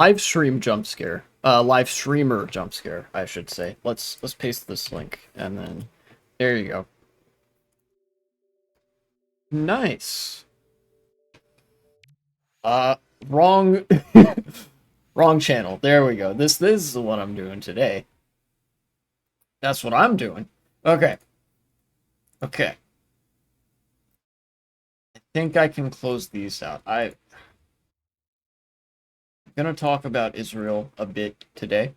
live stream jump scare. Live streamer jump scare, I should say. Let's paste this link and then there you go. Nice. Wrong wrong channel. There we go. This is what I'm doing today. That's what I'm doing. Okay. Okay. I think I can close these out. I'm gonna talk about Israel a bit today.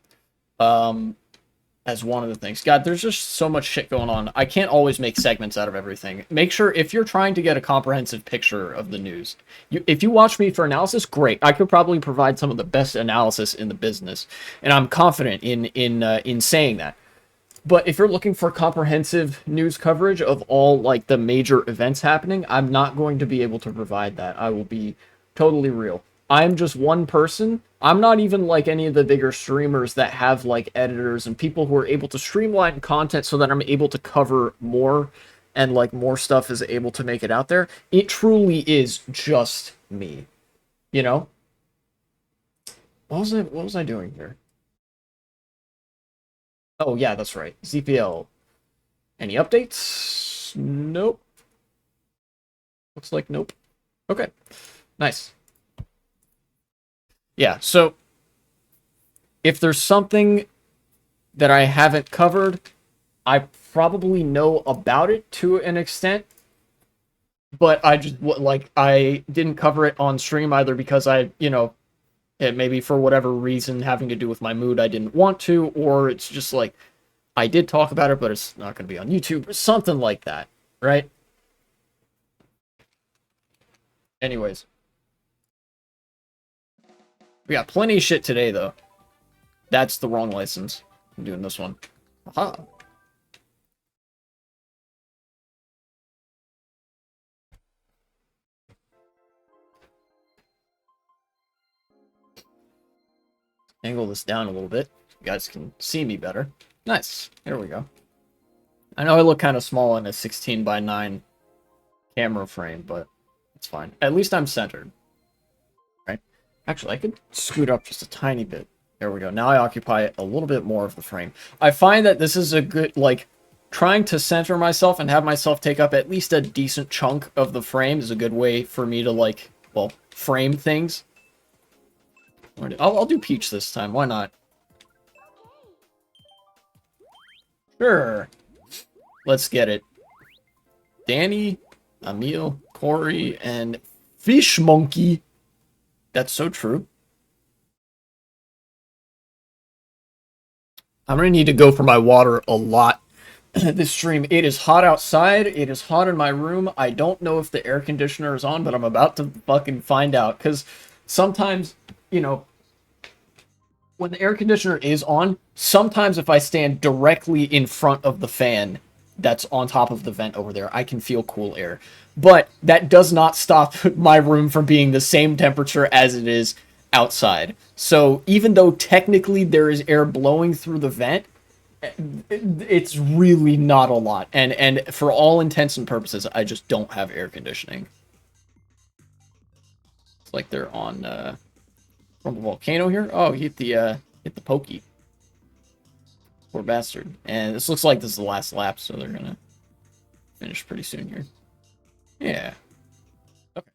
As one of the things. God, there's just so much shit going on. I can't always make segments out of everything. Make sure, if you're trying to get a comprehensive picture of the news, if you watch me for analysis, great. I could probably provide some of the best analysis in the business, and I'm confident in saying that. But if you're looking for comprehensive news coverage of all, like, the major events happening, I'm not going to be able to provide that. I will be totally real. I'm just one person. I'm not even like any of the bigger streamers that have like editors and people who are able to streamline content so that I'm able to cover more and like more stuff is able to make it out there. It truly is just me. You know? What was I doing here? Oh yeah, that's right. ZPL. Any updates? Nope. Looks like nope. Okay. Nice. Yeah, so if there's something that I haven't covered, I probably know about it to an extent, but I didn't cover it on stream either because it maybe for whatever reason having to do with my mood I didn't want to, or it's just like I did talk about it, but it's not going to be on YouTube or something like that, right? Anyways, we got plenty of shit today though. That's the wrong license. I'm doing this one. Aha. Angle this down a little bit so you guys can see me better. Nice. There we go. I know I look kind of small in a 16:9 camera frame, but it's fine. At least I'm centered. Right? Actually, I could scoot up just a tiny bit. There we go. Now I occupy a little bit more of the frame. I find that this is a good, like, trying to center myself and have myself take up at least a decent chunk of the frame is a good way for me to, like, well, frame things. I'll do Peach this time. Why not? Sure. Let's get it. Danny, Emil, Corey, and Fish Monkey. That's so true. I'm going to need to go for my water a lot this stream. It is hot outside. It is hot in my room. I don't know if the air conditioner is on, but I'm about to fucking find out. Because sometimes, when the air conditioner is on, sometimes if I stand directly in front of the fan that's on top of the vent over there, I can feel cool air. But that does not stop my room from being the same temperature as it is outside. So even though technically there is air blowing through the vent, it's really not a lot. And for all intents and purposes, I just don't have air conditioning. It's like they're on from a volcano here. Oh, he hit the pokey. Poor bastard. And this looks like this is the last lap, so they're gonna finish pretty soon here. Yeah. Okay.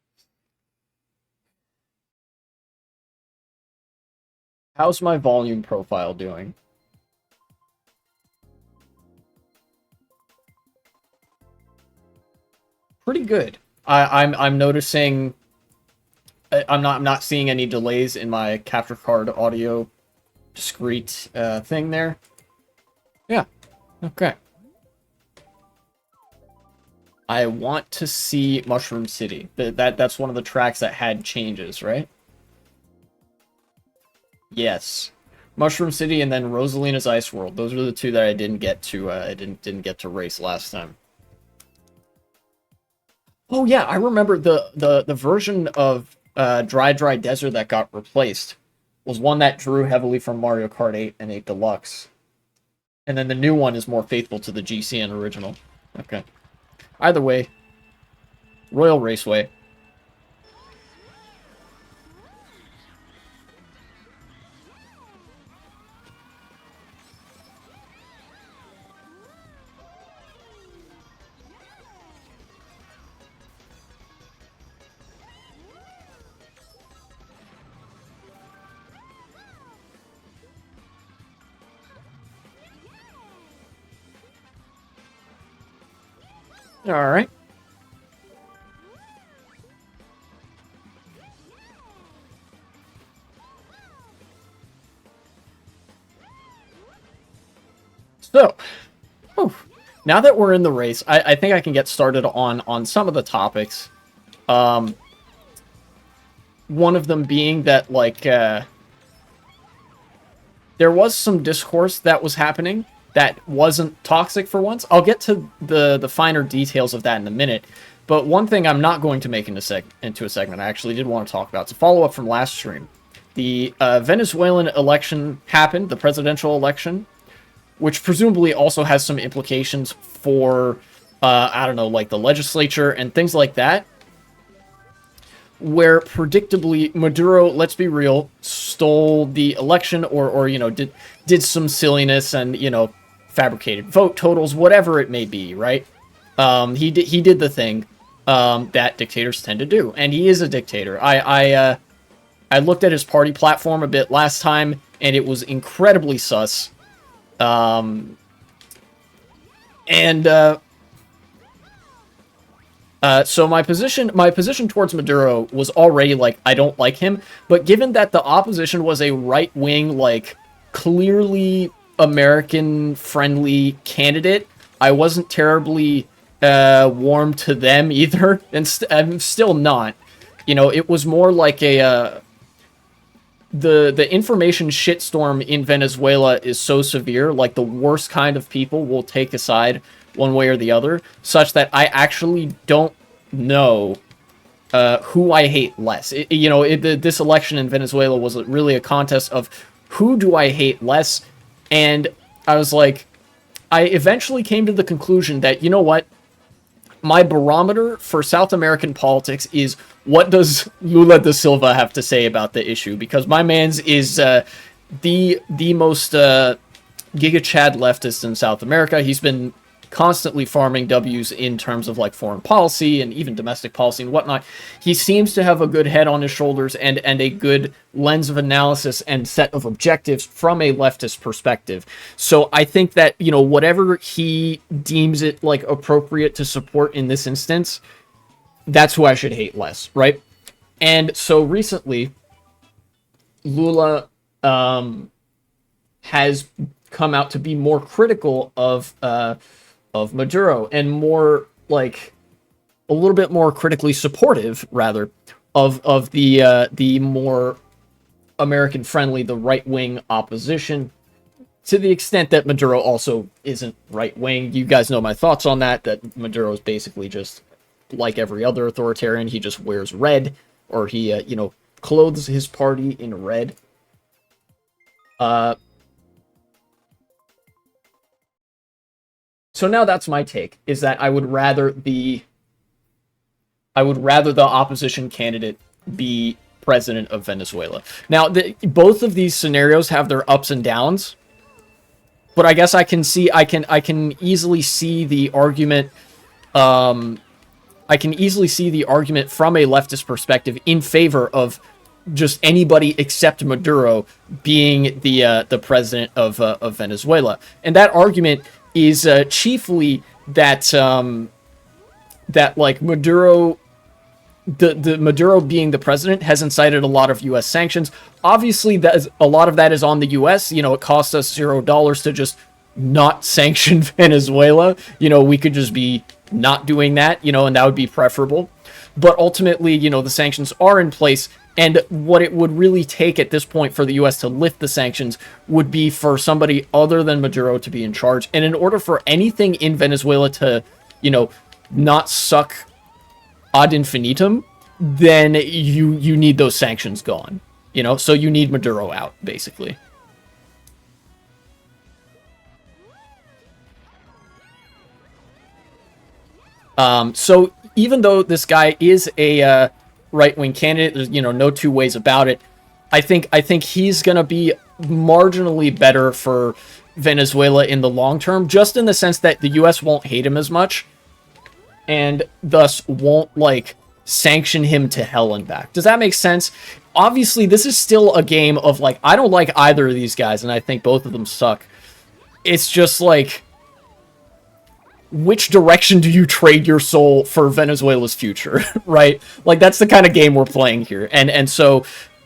How's my volume profile doing? Pretty good. I'm noticing I'm not seeing any delays in my capture card audio discrete thing there. Yeah. Okay. I want to see Mushroom City. That's one of the tracks that had changes, right? Yes. Mushroom City and then Rosalina's Ice World. Those are the two that I didn't get to didn't get to race last time. Oh yeah, I remember the version of Dry Desert that got replaced was one that drew heavily from Mario Kart 8 and 8 Deluxe. And then the new one is more faithful to the GCN original. Okay. Either way, Royal Raceway. All right. So, whew, now that we're in the race, I think I can get started on some of the topics. One of them being that, like, there was some discourse that was happening that wasn't toxic for once. I'll get to the finer details of that in a minute. But one thing I'm not going to make into a segment I actually did want to talk about. It's a follow-up from last stream. The Venezuelan election happened, the presidential election, which presumably also has some implications for, I don't know, like the legislature and things like that, where predictably Maduro, let's be real, stole the election or you know, did some silliness and, you know, fabricated vote totals, whatever it may be, right? He did the thing that dictators tend to do, and he is a dictator. I looked at his party platform a bit last time, and it was incredibly sus. So my position towards Maduro was already like, I don't like him, but given that the opposition was a right-wing, like, clearly American-friendly candidate, I wasn't terribly warm to them either, and I'm still not. You know, it was more like a the information shitstorm in Venezuela is so severe, like the worst kind of people will take a side one way or the other, such that I actually don't know who I hate less. This election in Venezuela was really a contest of who do I hate less, and I was like, I eventually came to the conclusion that, you know what, my barometer for South American politics is what does Lula da Silva have to say about the issue, because my man's is the most Giga Chad leftist in South America. He's been constantly farming W's in terms of like foreign policy and even domestic policy and whatnot. He seems to have a good head on his shoulders and a good lens of analysis and set of objectives from a leftist perspective. So I think that, you know, whatever he deems it like appropriate to support in this instance, that's who I should hate less, right? And so recently, Lula has come out to be more critical of Maduro and more like a little bit more critically supportive, rather, of the more American friendly, the right wing opposition. To the extent that Maduro also isn't right wing, you guys know my thoughts on that. That Maduro is basically just like every other authoritarian. He just wears red, or he clothes his party in red. So now that's my take, is that I would rather the opposition candidate be president of Venezuela. Now, both of these scenarios have their ups and downs, but I guess I can easily see the argument. I can easily see the argument from a leftist perspective in favor of just anybody except Maduro being the president of Venezuela, and that argument is chiefly that that like Maduro, the Maduro being the president has incited a lot of U.S. sanctions. Obviously, a lot of that is on the U.S. You know, it costs us $0 to just not sanction Venezuela. You know, we could just be not doing that, you know, and that would be preferable. But ultimately, you know, the sanctions are in place. And what it would really take at this point for the U.S. to lift the sanctions would be for somebody other than Maduro to be in charge. And in order for anything in Venezuela to, you know, not suck ad infinitum, then you need those sanctions gone. You know, so you need Maduro out, basically. So even though this guy is a right-wing candidate, there's, you know, no two ways about it. I think he's gonna be marginally better for Venezuela in the long term, just in the sense that the U.S. won't hate him as much, and thus won't like sanction him to hell and back. Does that make sense? Obviously, this is still a game of like, I don't like either of these guys, and I think both of them suck. It's just like, which direction do you trade your soul for Venezuela's future, right? Like, that's the kind of game we're playing here. And so,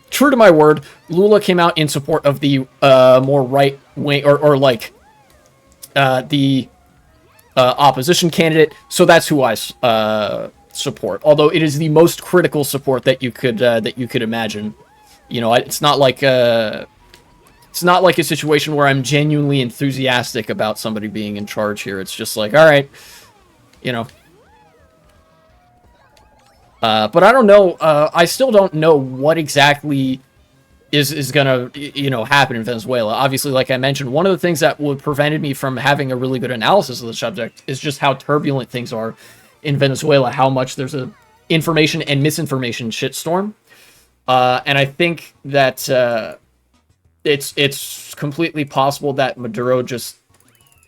true to my word, Lula came out in support of the more right wing, or like the opposition candidate. So that's who I support. Although it is the most critical support that you could imagine. You know, it's not like a situation where I'm genuinely enthusiastic about somebody being in charge here. It's just like, all right, you know. But I don't know. I still don't know what exactly is gonna, you know, happen in Venezuela. Obviously, like I mentioned, one of the things that would prevented me from having a really good analysis of the subject is just how turbulent things are in Venezuela. How much there's a information and misinformation shitstorm. And I think that it's completely possible that Maduro just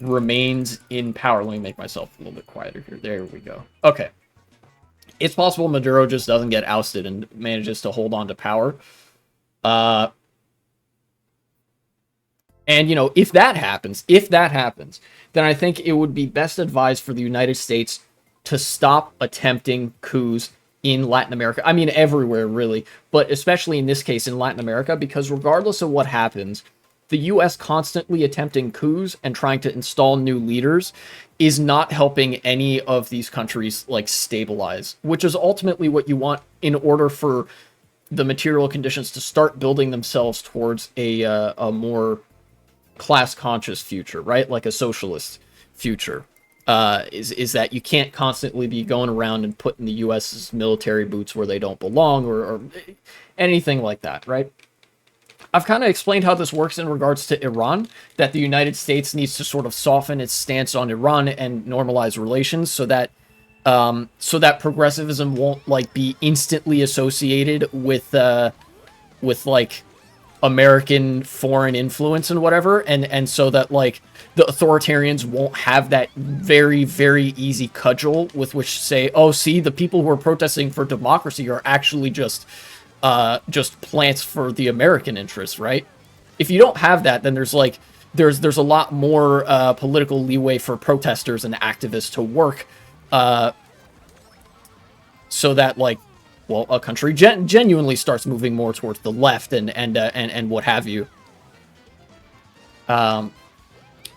remains in power. Let me make myself a little bit quieter here. There we go. Okay. It's possible Maduro just doesn't get ousted and manages to hold on to power. And, you know, if that happens, then I think it would be best advised for the United States to stop attempting coups in Latin America. I mean, everywhere, really, but especially in this case in Latin America, because regardless of what happens, the U.S. constantly attempting coups and trying to install new leaders is not helping any of these countries, like, stabilize, which is ultimately what you want in order for the material conditions to start building themselves towards a more class-conscious future, right? Like a socialist future. Is that you can't constantly be going around and putting the U.S.'s military boots where they don't belong, or anything like that, right? I've kind of explained how this works in regards to Iran, that the United States needs to sort of soften its stance on Iran and normalize relations so that progressivism won't, like, be instantly associated with like American foreign influence and whatever, and so that, like, the authoritarians won't have that very, very easy cudgel with which to say, oh, see, the people who are protesting for democracy are actually just plants for the American interests, right? If you don't have that, then there's a lot more political leeway for protesters and activists to work, so that, like, well, a country genuinely starts moving more towards the left and what have you.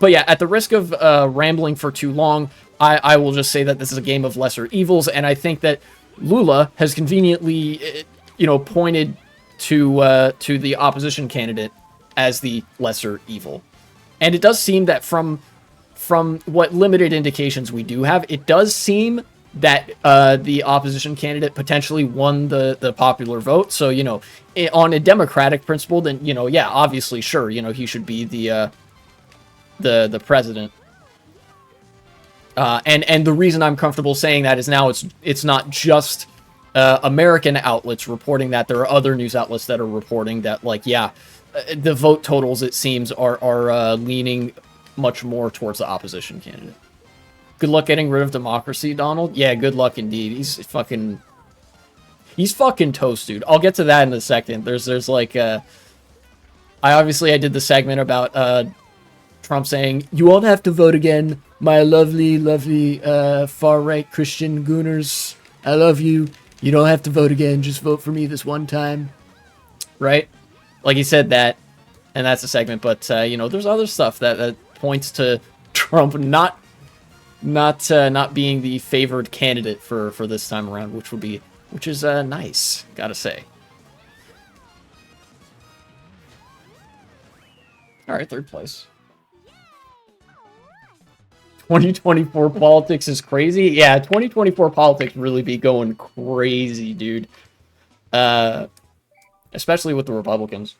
But yeah, at the risk of rambling for too long, I will just say that this is a game of lesser evils, and I think that Lula has conveniently, you know, pointed to the opposition candidate as the lesser evil. And it does seem that from what limited indications we do have, it does seem that the opposition candidate potentially won the popular vote. So, you know, on a democratic principle, then, you know, yeah, obviously, sure, you know, he should be the president. And the reason I'm comfortable saying that is now it's not just American outlets reporting that. There are other news outlets that are reporting that, like, yeah, the vote totals, it seems, are leaning much more towards the opposition candidate. Good luck getting rid of democracy, Donald. Yeah, good luck indeed. He's fucking toast, dude. I'll get to that in a second. There's like I did the segment about Trump saying, "You won't have to vote again, my lovely, lovely far-right Christian gooners. I love you. You don't have to vote again. Just vote for me this one time." Right? Like, he said that, and that's a segment. But you know, there's other stuff that points to Trump not being the favored candidate for this time around, which is nice, gotta say. All right, third place. 2024 politics is crazy. Yeah, 2024 politics really be going crazy, dude. Especially with the Republicans.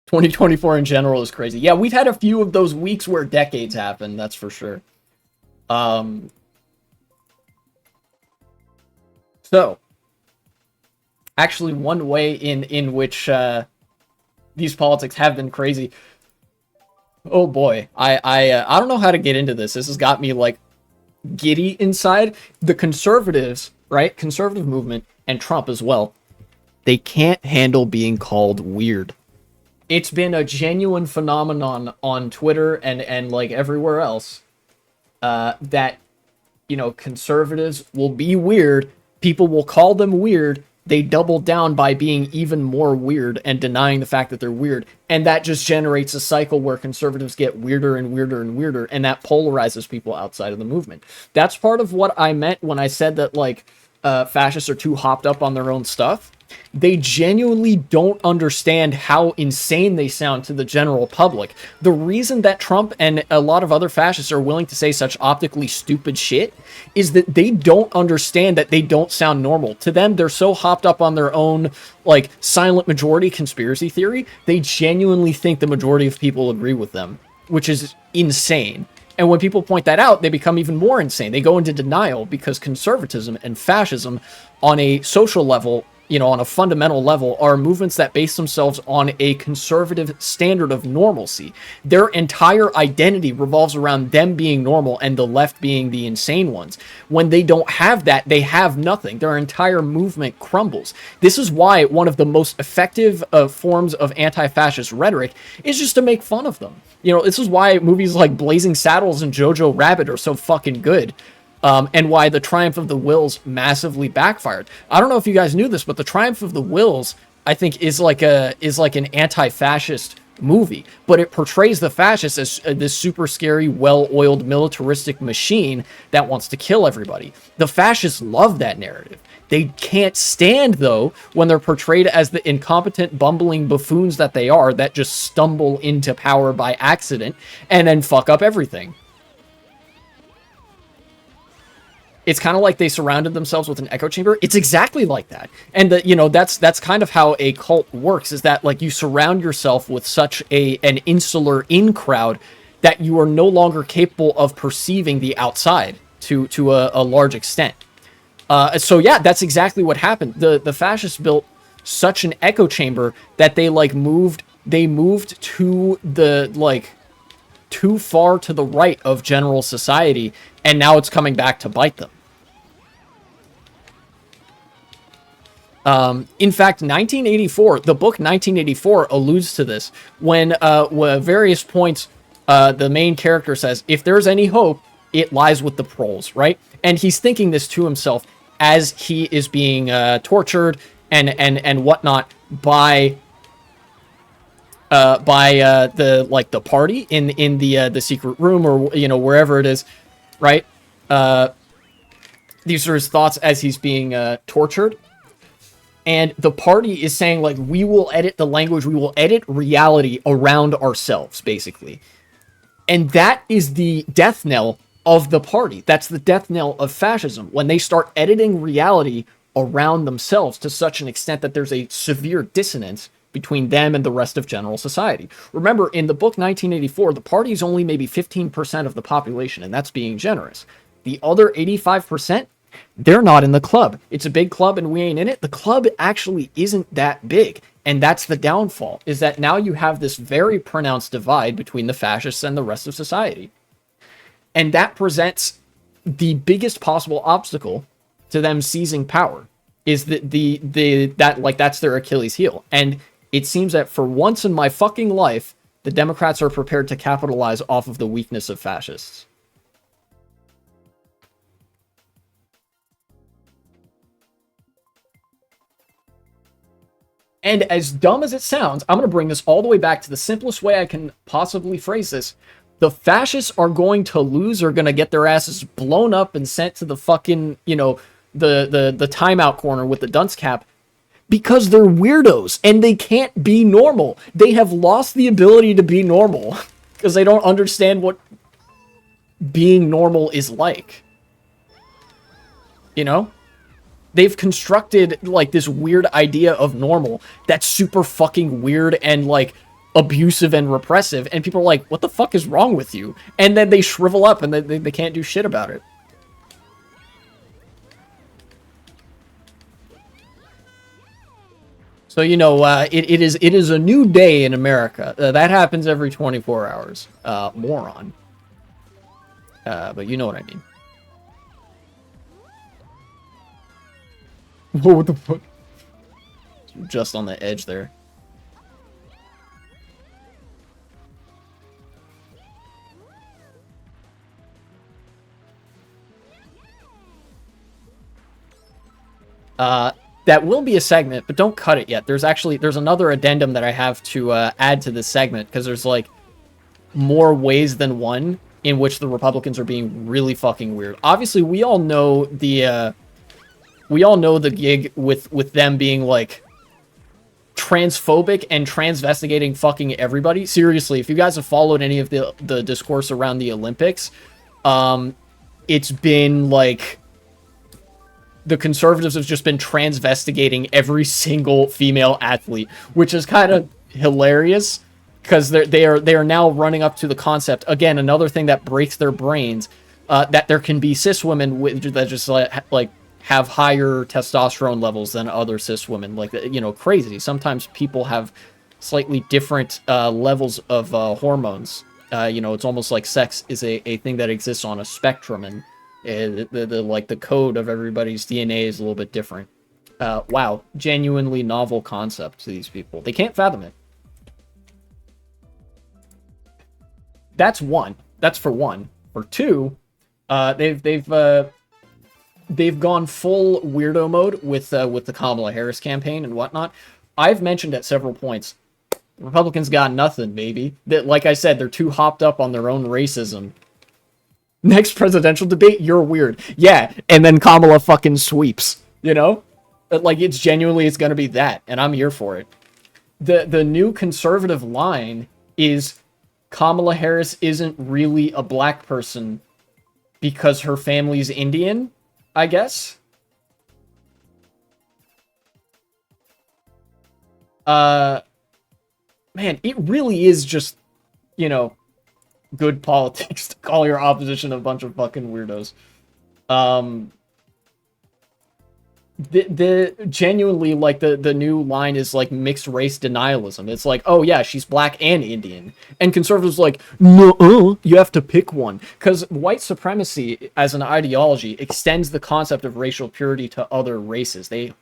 2024 in general is crazy. Yeah, we've had a few of those weeks where decades happen, that's for sure. So, actually, one way in which these politics have been crazy. Oh boy, I don't know how to get into this. This has got me, like, giddy inside. The conservatives, right? Conservative movement, and Trump as well, they can't handle being called weird. It's been a genuine phenomenon on Twitter and like everywhere else. that, you know, conservatives will be weird. People will call them weird. They double down by being even more weird and denying the fact that they're weird. And that just generates a cycle where conservatives get weirder and weirder and weirder. And that polarizes people outside of the movement. That's part of what I meant when I said that, like, fascists are too hopped up on their own stuff. They genuinely don't understand how insane they sound to the general public. The reason that Trump and a lot of other fascists are willing to say such optically stupid shit is that they don't understand that they don't sound normal. To them, they're so hopped up on their own, like, silent majority conspiracy theory, they genuinely think the majority of people agree with them, which is insane. And when people point that out, they become even more insane. They go into denial because conservatism and fascism on a social level, you know, on a fundamental level, are movements that base themselves on a conservative standard of normalcy. Their entire identity revolves around them being normal and the left being the insane ones. When they don't have that, they have nothing. Their entire movement crumbles. This is why one of the most effective forms of anti-fascist rhetoric is just to make fun of them. You know, this is why movies like Blazing Saddles and Jojo Rabbit are so fucking good. And why The Triumph of the Wills massively backfired. I don't know if you guys knew this, but The Triumph of the Wills, I think, is like an anti-fascist movie, but it portrays the fascists as this super scary, well-oiled militaristic machine that wants to kill everybody. The fascists love that narrative. They can't stand, though, when they're portrayed as the incompetent, bumbling buffoons that they are, that just stumble into power by accident and then fuck up everything. It's kind of like they surrounded themselves with an echo chamber. It's exactly like that. And you know, that's kind of how a cult works, is that, like, you surround yourself with such an insular in crowd that you are no longer capable of perceiving the outside to a large extent. So yeah, that's exactly what happened. The fascists built such an echo chamber that they moved to the, like, too far to the right of general society, and now it's coming back to bite them. In fact, 1984, the book 1984 alludes to this when various points the main character says, if there's any hope, it lies with the proles, right? And he's thinking this to himself as he is being tortured and whatnot by the party in the secret room, or, you know, wherever it is, right? These are his thoughts as he's being tortured. And the party is saying, like, we will edit the language, we will edit reality around ourselves, basically. And that is the death knell of the party. That's the death knell of fascism, when they start editing reality around themselves to such an extent that there's a severe dissonance between them and the rest of general society. Remember, in the book 1984, the party is only maybe 15% of the population, and that's being generous. The other 85%, they're not in the club. It's a big club and we ain't in it. The club actually isn't that big. And that's the downfall, is that now you have this very pronounced divide between the fascists and the rest of society. And that presents the biggest possible obstacle to them seizing power, is that that's their Achilles heel. And it seems that for once in my fucking life, the Democrats are prepared to capitalize off of the weakness of fascists. And as dumb as it sounds, I'm going to bring this all the way back to the simplest way I can possibly phrase this. The fascists are going to lose, or going to get their asses blown up and sent to the fucking, you know, the timeout corner with the dunce cap, because they're weirdos and they can't be normal. They have lost the ability to be normal because they don't understand what being normal is like. You know? They've constructed, like, this weird idea of normal that's super fucking weird and, like, abusive and repressive, and people are like, what the fuck is wrong with you? And then they shrivel up and they can't do shit about it. So, you know, it is a new day in America. That happens every 24 hours. Moron. But you know what I mean. Whoa, what the fuck? Just on the edge there. That will be a segment, but don't cut it yet. There's another addendum that I have to add to this segment, because there's like more ways than one in which the Republicans are being really fucking weird. Obviously, we all know the gig with them being like transphobic and transvestigating fucking everybody. Seriously, if you guys have followed any of the discourse around the Olympics, it's been like the conservatives have just been transvestigating every single female athlete, which is kind of hilarious, because they are now running up to the concept again. Another thing that breaks their brains, that there can be cis women that just like have higher testosterone levels than other cis women. Like, you know, crazy. Sometimes people have slightly different levels of hormones. You know, it's almost like sex is a thing that exists on a spectrum, and the code of everybody's DNA is a little bit different. Wow, genuinely novel concept to these people. They can't fathom it. That's one. That's for one. For two, they've gone full weirdo mode with the Kamala Harris campaign and whatnot. I've mentioned at several points, Republicans got nothing, baby. That, like I said, they're too hopped up on their own racism. Next presidential debate, you're weird. Yeah, and then Kamala fucking sweeps, you know? Like, it's gonna be that, and I'm here for it. The new conservative line is Kamala Harris isn't really a black person because her family's Indian, I guess. Man, it really is just, you know, good politics to call your opposition a bunch of fucking weirdos. The genuinely, like, the new line is like mixed race denialism. It's like, oh yeah, she's black and Indian, and conservatives like, no, you have to pick one, because white supremacy as an ideology extends the concept of racial purity to other races. They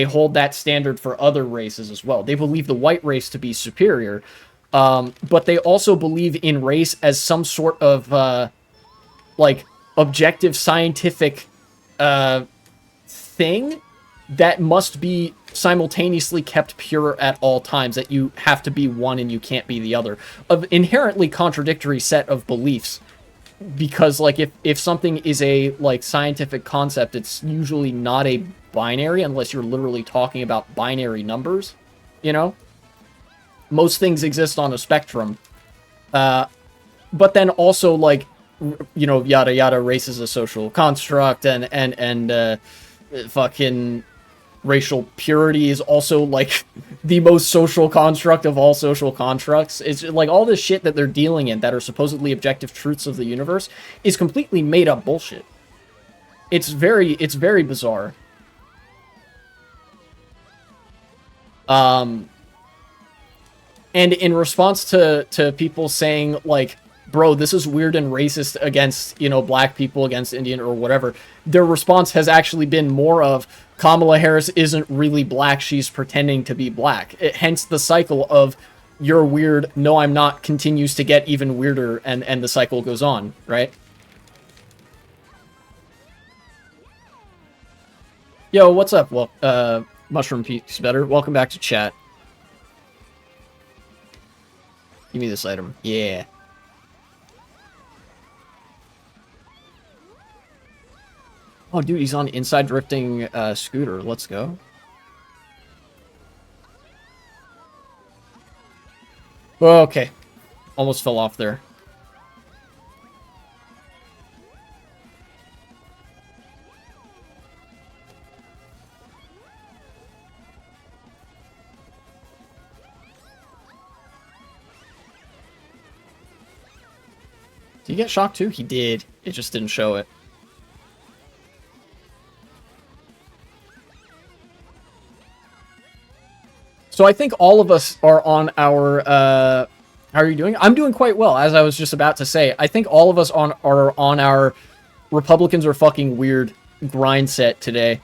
hold that standard for other races as well. They believe the white race to be superior, but they also believe in race as some sort of like objective scientific thing that must be simultaneously kept pure at all times, that you have to be one and you can't be the other. Of inherently contradictory set of beliefs, because like if something is a like scientific concept, it's usually not a binary unless you're literally talking about binary numbers, you know? Most things exist on a spectrum. But then also, like, you know, yada yada, race is a social construct, and fucking racial purity is also like the most social construct of all social constructs. It's like all this shit that they're dealing in that are supposedly objective truths of the universe is completely made up bullshit. It's very bizarre. And in response to people saying, like, bro, this is weird and racist against, you know, black people, against Indian or whatever, their response has actually been more of, Kamala Harris isn't really black, she's pretending to be black. Hence the cycle of, you're weird, no I'm not, continues to get even weirder, and the cycle goes on, right? Yo, what's up? Well, Mushroom Peaks Better, welcome back to chat. Give me this item. Yeah. Oh, dude, he's on inside drifting scooter. Let's go. Okay. Almost fell off there. Did he get shocked too? He did. It just didn't show it. So I think all of us are on our, how are you doing? I'm doing quite well, as I was just about to say. I think all of us are on our Republicans are fucking weird grind set today.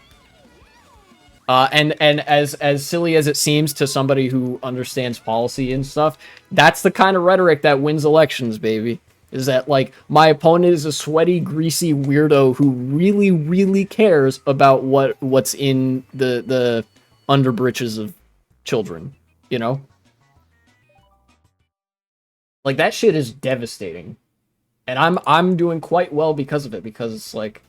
And as silly as it seems to somebody who understands policy and stuff, that's the kind of rhetoric that wins elections, baby. Is that, like, my opponent is a sweaty, greasy weirdo who really, really cares about what's in the underbritches of children, you know? Like, that shit is devastating. And I'm doing quite well because of it, because it's like,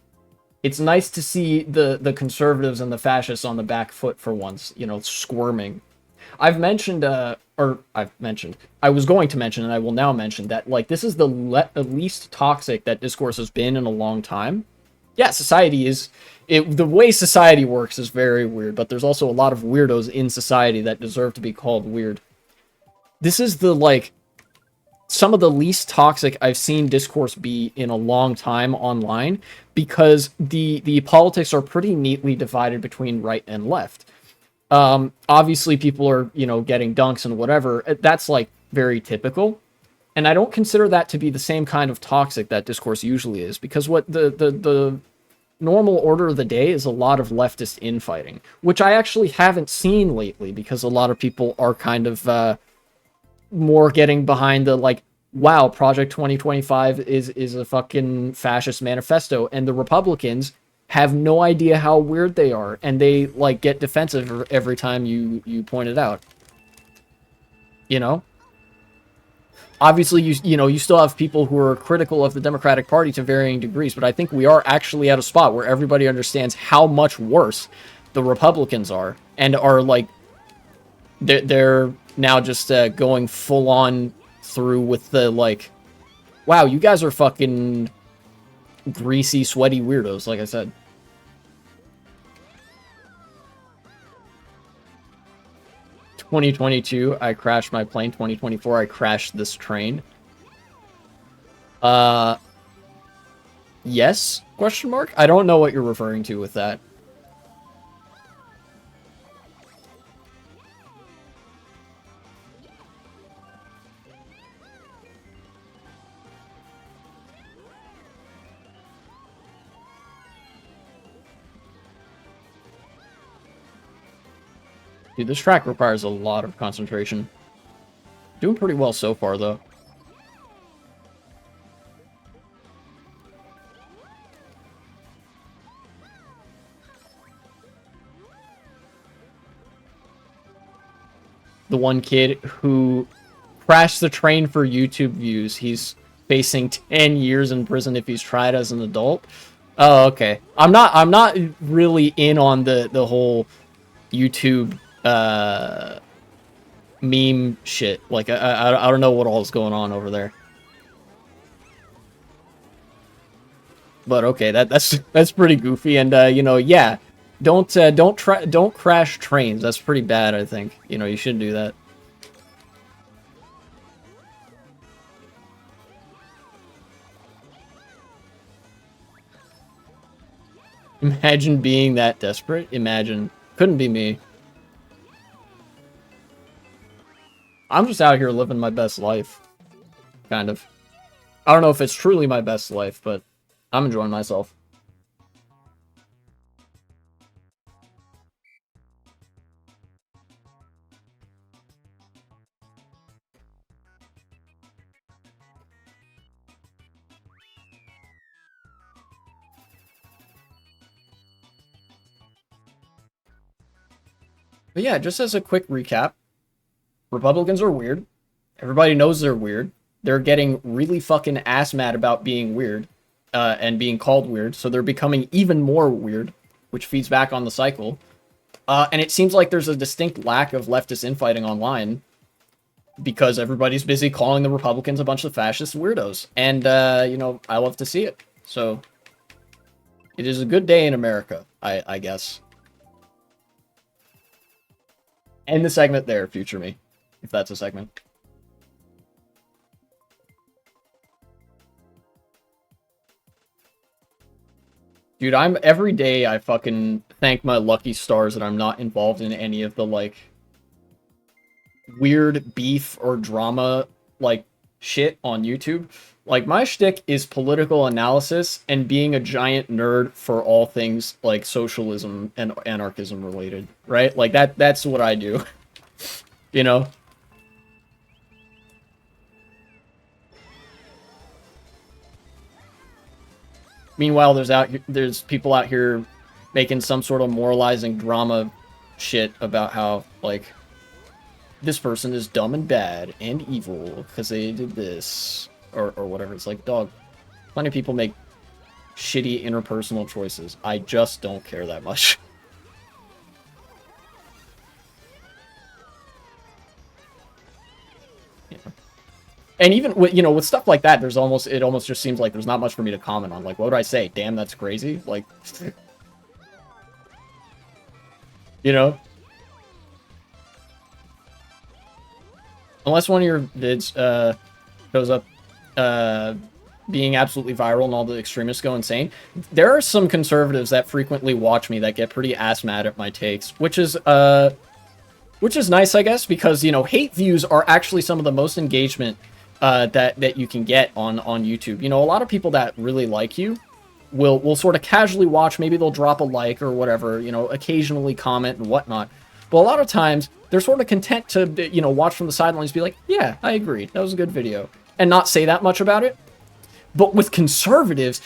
it's nice to see the conservatives and the fascists on the back foot for once, you know, squirming. I've mentioned, I was going to mention, and I will now mention that, like, this is the least toxic that discourse has been in a long time. Yeah, society is, the way society works is very weird, but there's also a lot of weirdos in society that deserve to be called weird. This is the, like, some of the least toxic I've seen discourse be in a long time online, because the politics are pretty neatly divided between right and left. Obviously people are, you know, getting dunks and whatever. That's, like, very typical. And I don't consider that to be the same kind of toxic that discourse usually is, because what the normal order of the day is a lot of leftist infighting, which I actually haven't seen lately, because a lot of people are kind of more getting behind the, like, wow, Project 2025 is a fucking fascist manifesto, and the Republicans have no idea how weird they are, and they, like, get defensive every time you point it out. You know? Obviously, you know, you still have people who are critical of the Democratic Party to varying degrees, but I think we are actually at a spot where everybody understands how much worse the Republicans are, and are, like, they're now just going full on through with the, like, wow, you guys are fucking greasy, sweaty weirdos, like I said. "2022, I crashed my plane. 2024, I crashed this train." Uh, yes? Question mark? I don't know what you're referring to with that. Dude, this track requires a lot of concentration. Doing pretty well so far, though. The one kid who crashed the train for YouTube views, he's facing 10 years in prison if he's tried as an adult. Oh, okay. I'm not really in on the whole YouTube meme shit. Like, I don't know what all is going on over there. But okay, that's pretty goofy, and you know, yeah, don't crash trains. That's pretty bad, I think. You know, you shouldn't do that. Imagine being that desperate. Imagine. Couldn't be me. I'm just out here living my best life. Kind of. I don't know if it's truly my best life, but I'm enjoying myself. But yeah, just as a quick recap, Republicans are weird. Everybody knows they're weird. They're getting really fucking ass mad about being weird, and being called weird, so they're becoming even more weird, which feeds back on the cycle. And it seems like there's a distinct lack of leftist infighting online, because everybody's busy calling the Republicans a bunch of fascist weirdos. And, you know, I love to see it. So, it is a good day in America, I guess. End the segment there, future me, if that's a segment. Dude, every day I fucking thank my lucky stars that I'm not involved in any of the, like, weird beef or drama, like, shit on YouTube. Like, my shtick is political analysis and being a giant nerd for all things, like, socialism and anarchism related, right? Like, that's what I do, you know? Meanwhile, there's people out here making some sort of moralizing drama shit about how, like, this person is dumb and bad and evil because they did this, or whatever. It's like, dog, plenty of people make shitty interpersonal choices. I just don't care that much. Yeah. And even with, with stuff like that, it almost just seems like there's not much for me to comment on. Like, what would I say? Damn, that's crazy. Like, you know? Unless one of your vids goes up being absolutely viral and all the extremists go insane. There are some conservatives that frequently watch me that get pretty ass mad at my takes, which is nice, I guess, because, hate views are actually some of the most engagement that you can get on YouTube. A lot of people that really like you will sort of casually watch. Maybe they'll drop a like or whatever, occasionally comment and whatnot. But a lot of times, they're sort of content to, watch from the sidelines, be like, yeah, I agree, that was a good video, and not say that much about it. But with conservatives,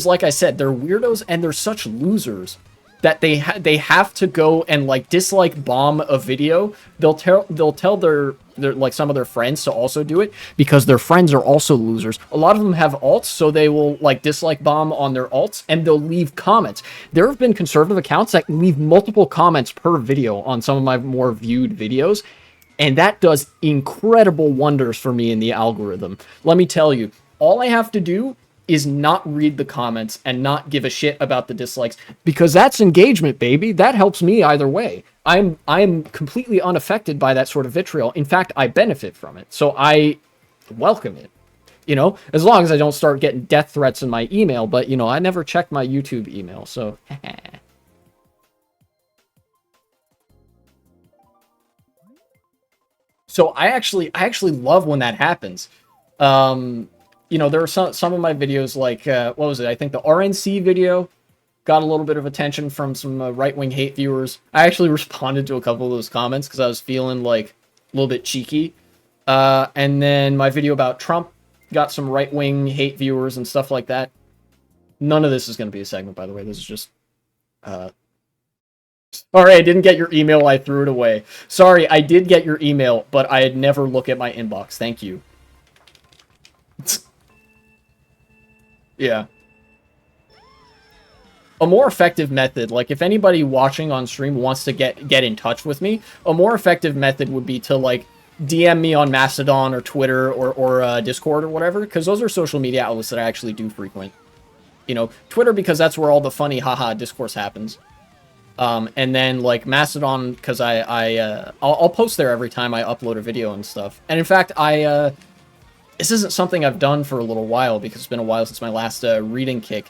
like I said, they're weirdos and they're such losers that they have to go and, like, dislike bomb a video. They'll tell their like some of their friends to also do it because their friends are also losers. A lot of them have alts, so they will, like, dislike bomb on their alts and they'll leave comments. There have been conservative accounts that leave multiple comments per video on some of my more viewed videos, and that does incredible wonders for me in the algorithm. Let me tell you, all I have to do is not read the comments and not give a shit about the dislikes, because that's engagement, baby. That helps me either way. I'm completely unaffected by that sort of vitriol. In fact, I benefit from it. So I welcome it. As long as I don't start getting death threats in my email, but I never check my YouTube email, so So I actually love when that happens. There are some of my videos, like, what was it? I think the RNC video got a little bit of attention from some right-wing hate viewers. I actually responded to a couple of those comments because I was feeling, like, a little bit cheeky. And then my video about Trump got some right-wing hate viewers and stuff like that. None of this is going to be a segment, by the way. This is just... Sorry, I didn't get your email. I threw it away. Sorry, I did get your email, but I'd never look at my inbox. Thank you. Yeah. A more effective method, like, if anybody watching on stream wants to get in touch with me, a more effective method would be to, like, DM me on Mastodon or Twitter or Discord or whatever, because those are social media outlets that I actually do frequent. Twitter, because that's where all the funny haha discourse happens. And then, like, Mastodon, because I'll post there every time I upload a video and stuff. And in fact, this isn't something I've done for a little while because it's been a while since my last reading kick.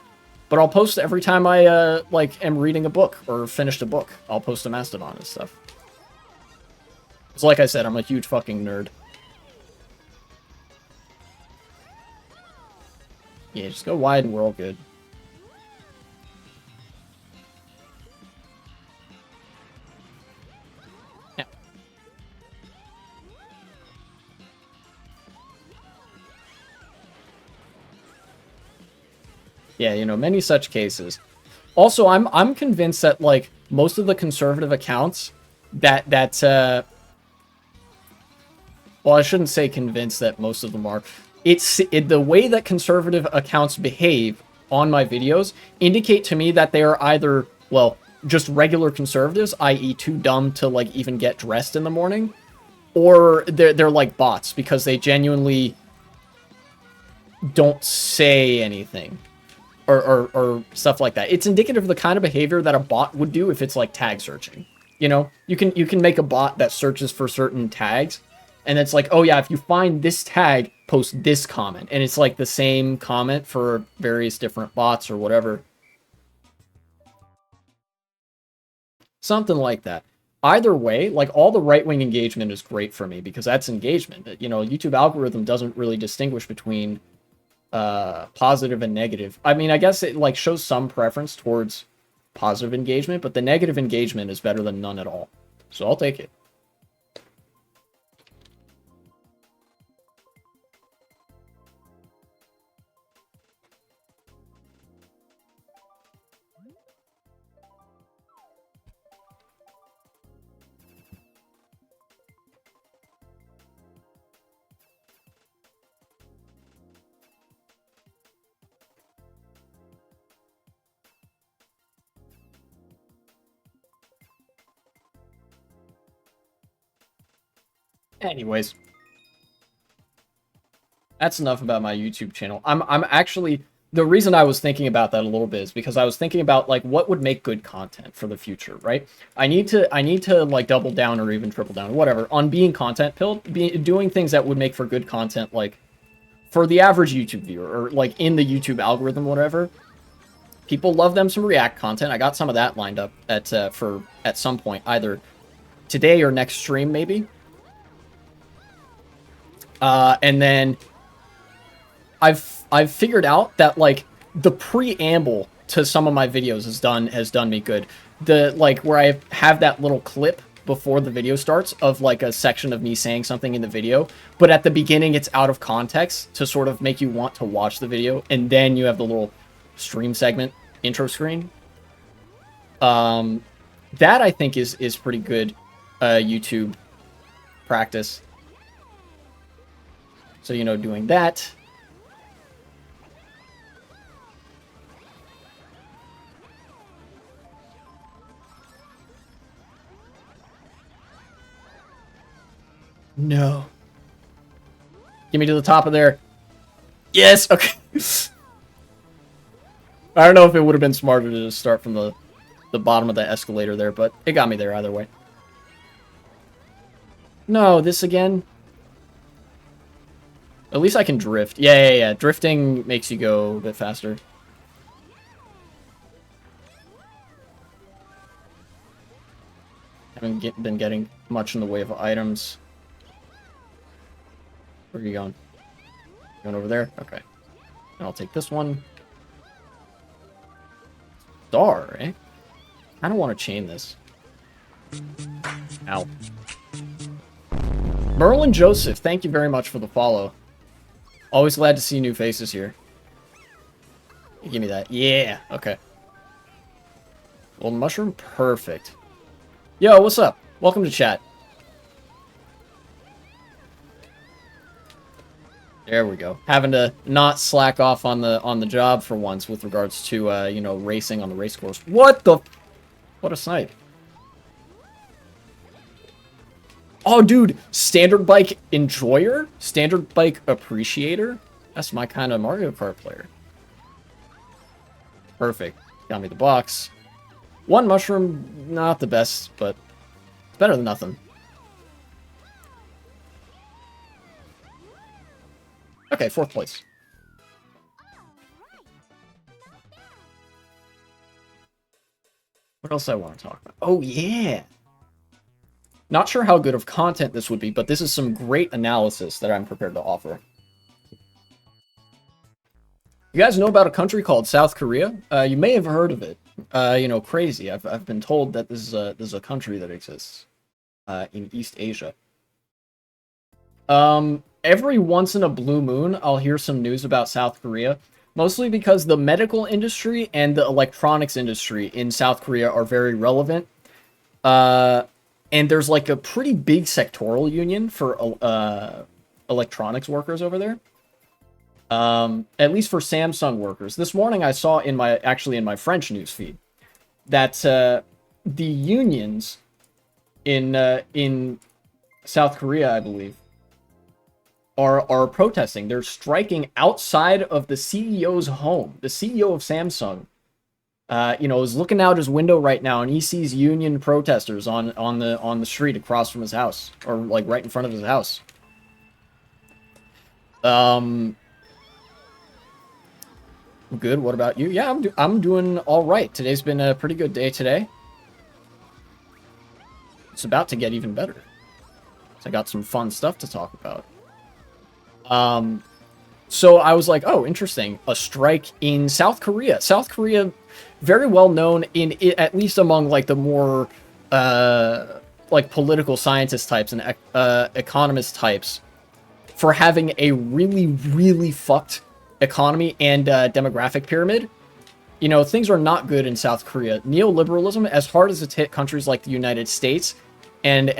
But I'll post every time I, am reading a book or finished a book. I'll post to Mastodon and stuff. Because, like I said, I'm a huge fucking nerd. Yeah, just go wide and we're all good. Yeah, many such cases. Also, I'm convinced that, like, most of the conservative accounts well, I shouldn't say convinced that most of them are. The way that conservative accounts behave on my videos indicate to me that they are either, well, just regular conservatives, i.e. too dumb to, like, even get dressed in the morning, or they're like bots because they genuinely don't say anything. Or stuff like that. It's indicative of the kind of behavior that a bot would do if it's, like, tag searching. You can make a bot that searches for certain tags, and it's like, oh yeah, if you find this tag, post this comment, and it's like the same comment for various different bots or whatever. Something like that. Either way, like, all the right-wing engagement is great for me because that's engagement. YouTube algorithm doesn't really distinguish between positive and negative. I mean, I guess it, like, shows some preference towards positive engagement, but the negative engagement is better than none at all. So I'll take it. Anyways, that's enough about my YouTube channel. I'm actually, the reason I was thinking about that a little bit is because I was thinking about like what would make good content for the future, right? I need to like double down or even triple down or whatever on being content pilled, doing things that would make for good content, like for the average YouTube viewer or like in the YouTube algorithm, whatever. People love them some React content. I got some of that lined up at some point, either today or next stream maybe. And then I've figured out that like the preamble to some of my videos has done me good. The like where I have that little clip before the video starts of like a section of me saying something in the video, but at the beginning it's out of context to sort of make you want to watch the video, and then you have the little stream segment intro screen. That I think is pretty good YouTube practice. So, you know, doing that. No. Get me to the top of there. Yes, okay. I don't know if it would have been smarter to just start from the bottom of the escalator there, but it got me there either way. No, this again. At least I can drift. Yeah. Drifting makes you go a bit faster. Haven't been getting much in the way of items. Where are you going? Going over there? Okay. And I'll take this one. Star, eh? I don't want to chain this. Ow. Merlin Joseph, thank you very much for the follow. Always glad to see new faces here. Give me that. Yeah, okay. Golden mushroom, perfect. Yo, what's up? Welcome to chat. There we go. Having to not slack off on the job for once with regards to you know, racing on the race course. What the? What a snipe. Oh, dude, standard bike enjoyer, standard bike appreciator. That's my kind of Mario Kart player. Perfect. Got me the box. One mushroom, not the best, but it's better than nothing. Okay, 4th place. What else I want to talk about? Oh, yeah. Not sure how good of content this would be, but this is some great analysis that I'm prepared to offer. You guys know about a country called South Korea? You may have heard of it. You know, crazy. I've been told that this is a country that exists in East Asia. Every once in a blue moon, I'll hear some news about South Korea, mostly because the medical industry and the electronics industry in South Korea are very relevant. And there's like a pretty big sectoral union for electronics workers over there. At least for Samsung workers. This morning I saw in my French news feed that the unions in South Korea, I believe, are protesting. They're striking outside of the CEO's home. The CEO of Samsung, you know, is looking out his window right now, and he sees union protesters on the street across from his house, or like right in front of his house. Good. What about you? Yeah, I'm doing all right. Today's been a pretty good day today. It's about to get even better. So I got some fun stuff to talk about. So I was like, oh, interesting. A strike in South Korea. South Korea, very well known at least among like the more like political scientist types and economist types for having a really, really fucked economy and demographic pyramid. You know, things are not good in South Korea. Neoliberalism, as hard as it's hit countries like the United States and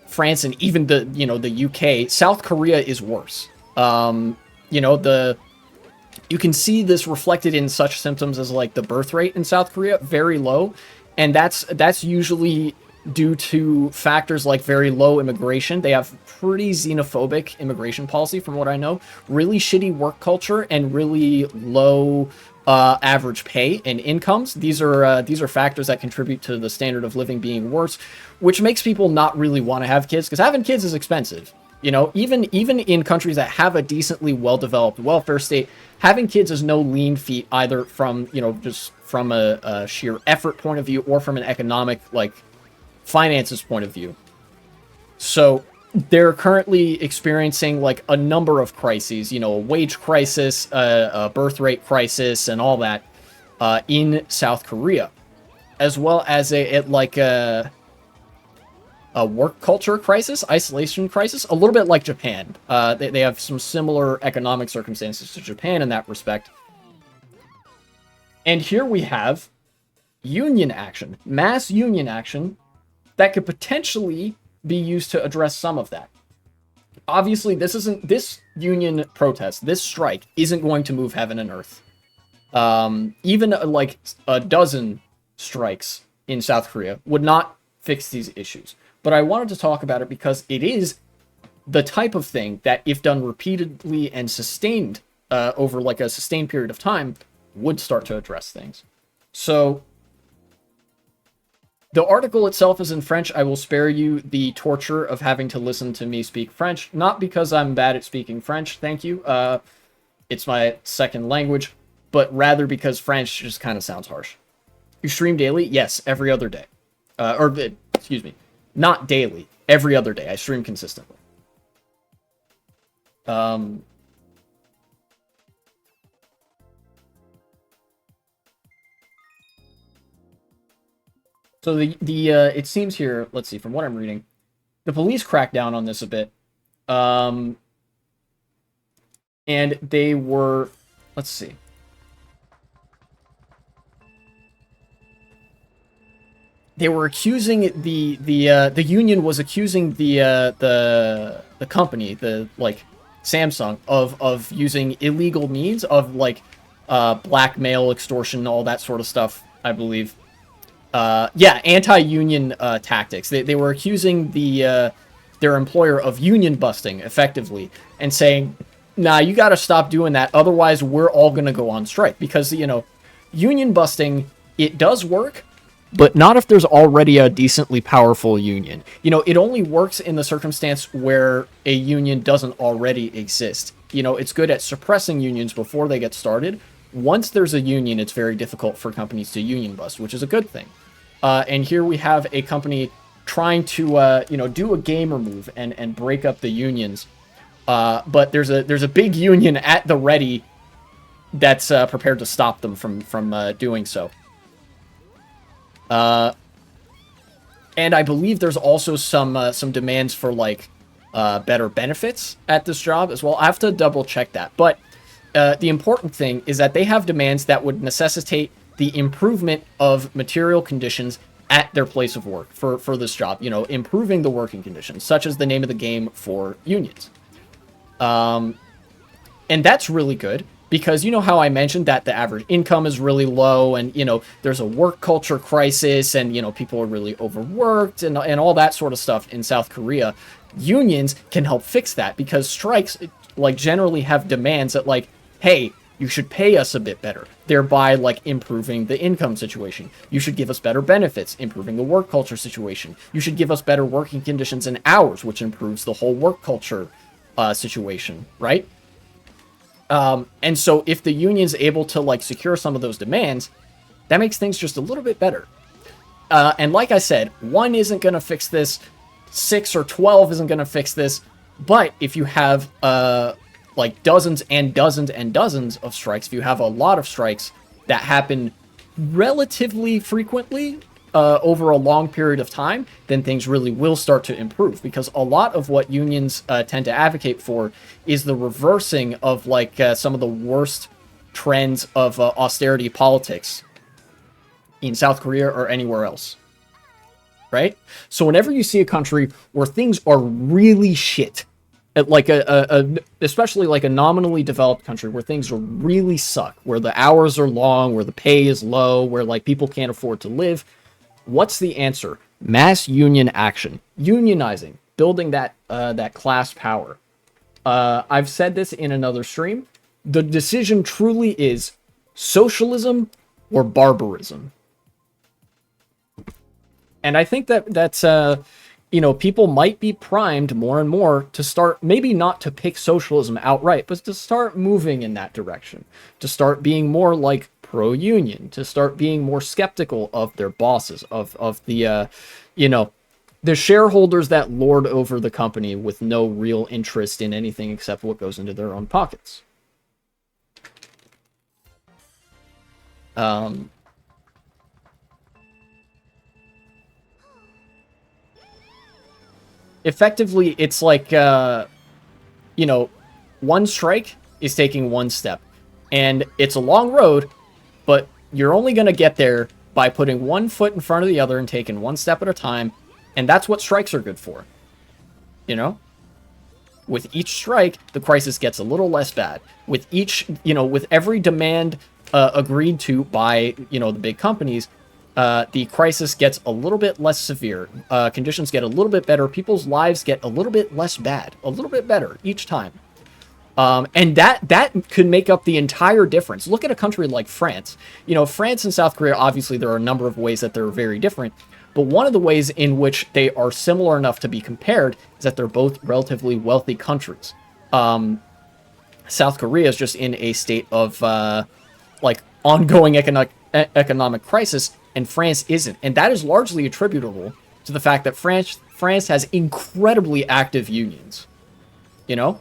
France and even the UK, South Korea is worse. You know, you can see this reflected in such symptoms as like the birth rate in South Korea, very low, and that's usually due to factors like very low immigration. They have pretty xenophobic immigration policy, from what I know. Really shitty work culture and really low average pay and incomes. These are factors that contribute to the standard of living being worse, which makes people not really want to have kids, because having kids is expensive. You know, even in countries that have a decently well-developed welfare state, having kids is no lean feat, either from, you know, just from a sheer effort point of view or from an economic, like, finances point of view. So they're currently experiencing like a number of crises, you know, a wage crisis, a birth rate crisis, and all that in South Korea, as well as a work culture crisis, isolation crisis, a little bit like Japan. They have some similar economic circumstances to Japan in that respect. And here we have union action, mass union action, that could potentially be used to address some of that. Obviously, this union protest, this strike, isn't going to move heaven and earth. Even like a dozen strikes in South Korea would not fix these issues. But I wanted to talk about it because it is the type of thing that, if done repeatedly and sustained over like a sustained period of time, would start to address things. So the article itself is in French. I will spare you the torture of having to listen to me speak French. Not because I'm bad at speaking French, thank you. It's my second language, but rather because French just kind of sounds harsh. You stream daily? Yes, every other day. Excuse me, not daily. Every other day. I stream consistently. So it seems here, let's see, from what I'm reading, the police cracked down on this a bit. And they were, let's see. They were accusing the union was accusing the company, the like Samsung, of using illegal means of like blackmail, extortion, all that sort of stuff, I believe. Yeah, anti-union tactics. They were accusing their employer of union busting, effectively, and saying, nah, you got to stop doing that, otherwise we're all going to go on strike. Because, you know, union busting, it does work, but not if there's already a decently powerful union. You know, it only works in the circumstance where a union doesn't already exist. You know, it's good at suppressing unions before they get started. Once there's a union, it's very difficult for companies to union bust, which is a good thing. And here we have a company trying to, you know, do a gamer move and break up the unions. But there's a big union at the ready that's prepared to stop them from doing so. And I believe there's also some demands for like better benefits at this job as well. I have to double check that, but the important thing is that they have demands that would necessitate the improvement of material conditions at their place of work for this job. You know, improving the working conditions, such as the name of the game for unions. And that's really good because, you know how I mentioned that the average income is really low, and, you know, there's a work culture crisis, and, you know, people are really overworked and all that sort of stuff in South Korea. Unions can help fix that because strikes like generally have demands that like, hey, you should pay us a bit better, thereby like improving the income situation. You should give us better benefits, improving the work culture situation. You should give us better working conditions and hours, which improves the whole work culture situation, right? And so if the union's able to like secure some of those demands, that makes things just a little bit better. And like I said, 1 isn't going to fix this, 6 or 12 isn't going to fix this, but if you have like dozens and dozens and dozens of strikes, if you have a lot of strikes that happen relatively frequently over a long period of time, then things really will start to improve, because a lot of what unions tend to advocate for is the reversing of like some of the worst trends of austerity politics in South Korea or anywhere else, right? So whenever you see a country where things are really shit, like especially like a nominally developed country where things really suck, where the hours are long, where the pay is low, where like people can't afford to live, what's the answer? Mass union action, unionizing, building that that class power. I've said this in another stream. The decision truly is socialism or barbarism. And I think that that's you know, people might be primed more and more to start, maybe not to pick socialism outright, but to start moving in that direction, to start being more like pro-union, to start being more skeptical of their bosses, of the you know, the shareholders that lord over the company with no real interest in anything except what goes into their own pockets. Effectively, it's like, you know, one strike is taking one step. And it's a long road, but you're only going to get there by putting one foot in front of the other and taking one step at a time. And that's what strikes are good for. You know? With each strike, the crisis gets a little less bad. With each, you know, with every demand agreed to by, you know, the big companies, the crisis gets a little bit less severe. Conditions get a little bit better. People's lives get a little bit less bad. A little bit better each time. And that could make up the entire difference. Look at a country like France. You know, France and South Korea, obviously, there are a number of ways that they're very different. But one of the ways in which they are similar enough to be compared is that they're both relatively wealthy countries. South Korea is just in a state of, like, ongoing economic crisis, and France isn't. And that is largely attributable to the fact that France has incredibly active unions. You know?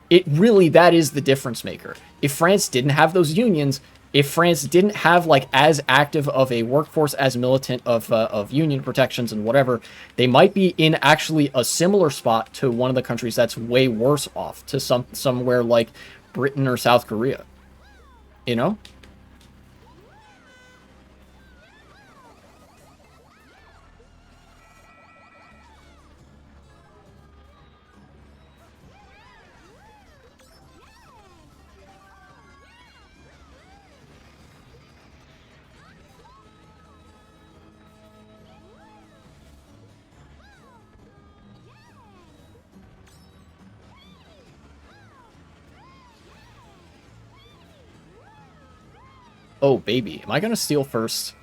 It really, that is the difference maker. If France didn't have those unions, if France didn't have, like, as active of a workforce, as militant of union protections and whatever, they might be in actually a similar spot to one of the countries that's way worse off, to somewhere like Britain or South Korea. You know? Oh, baby. Am I going to steal first?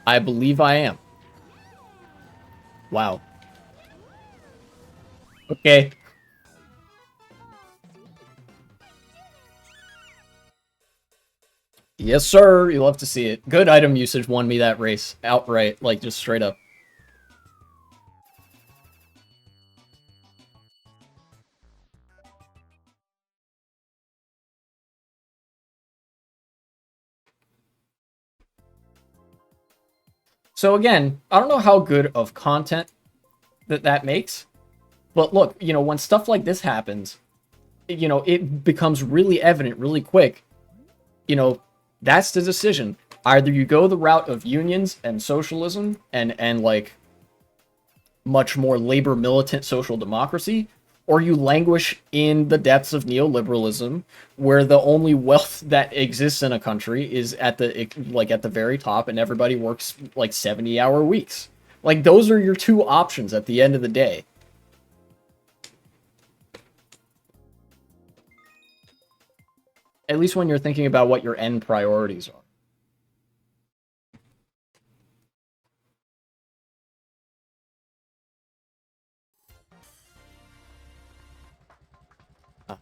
I believe I am. Wow. Okay. Yes, sir. You love to see it. Good item usage won me that race outright, like, just straight up. So again, I don't know how good of content that makes, but look, you know, when stuff like this happens, you know, it becomes really evident really quick. You know, that's the decision. Either you go the route of unions and socialism and like much more labor militant social democracy, or you languish in the depths of neoliberalism, where the only wealth that exists in a country is at the, like, at the very top, and everybody works like 70-hour weeks. Like, those are your two options at the end of the day. At least when you're thinking about what your end priorities are.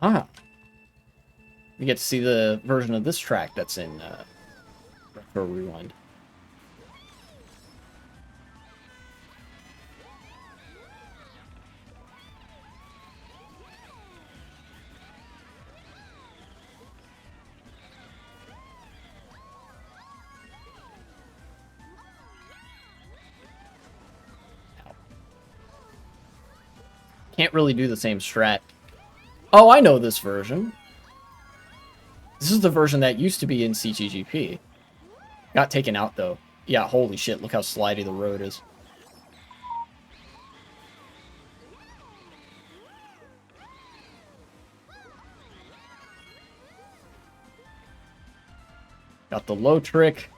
Aha. You get to see the version of this track that's in Retro Rewind. Can't really do the same strat. Oh, I know this version. This is the version that used to be in CTGP. Got taken out, though. Yeah, holy shit, look how slidey the road is. Got the low trick.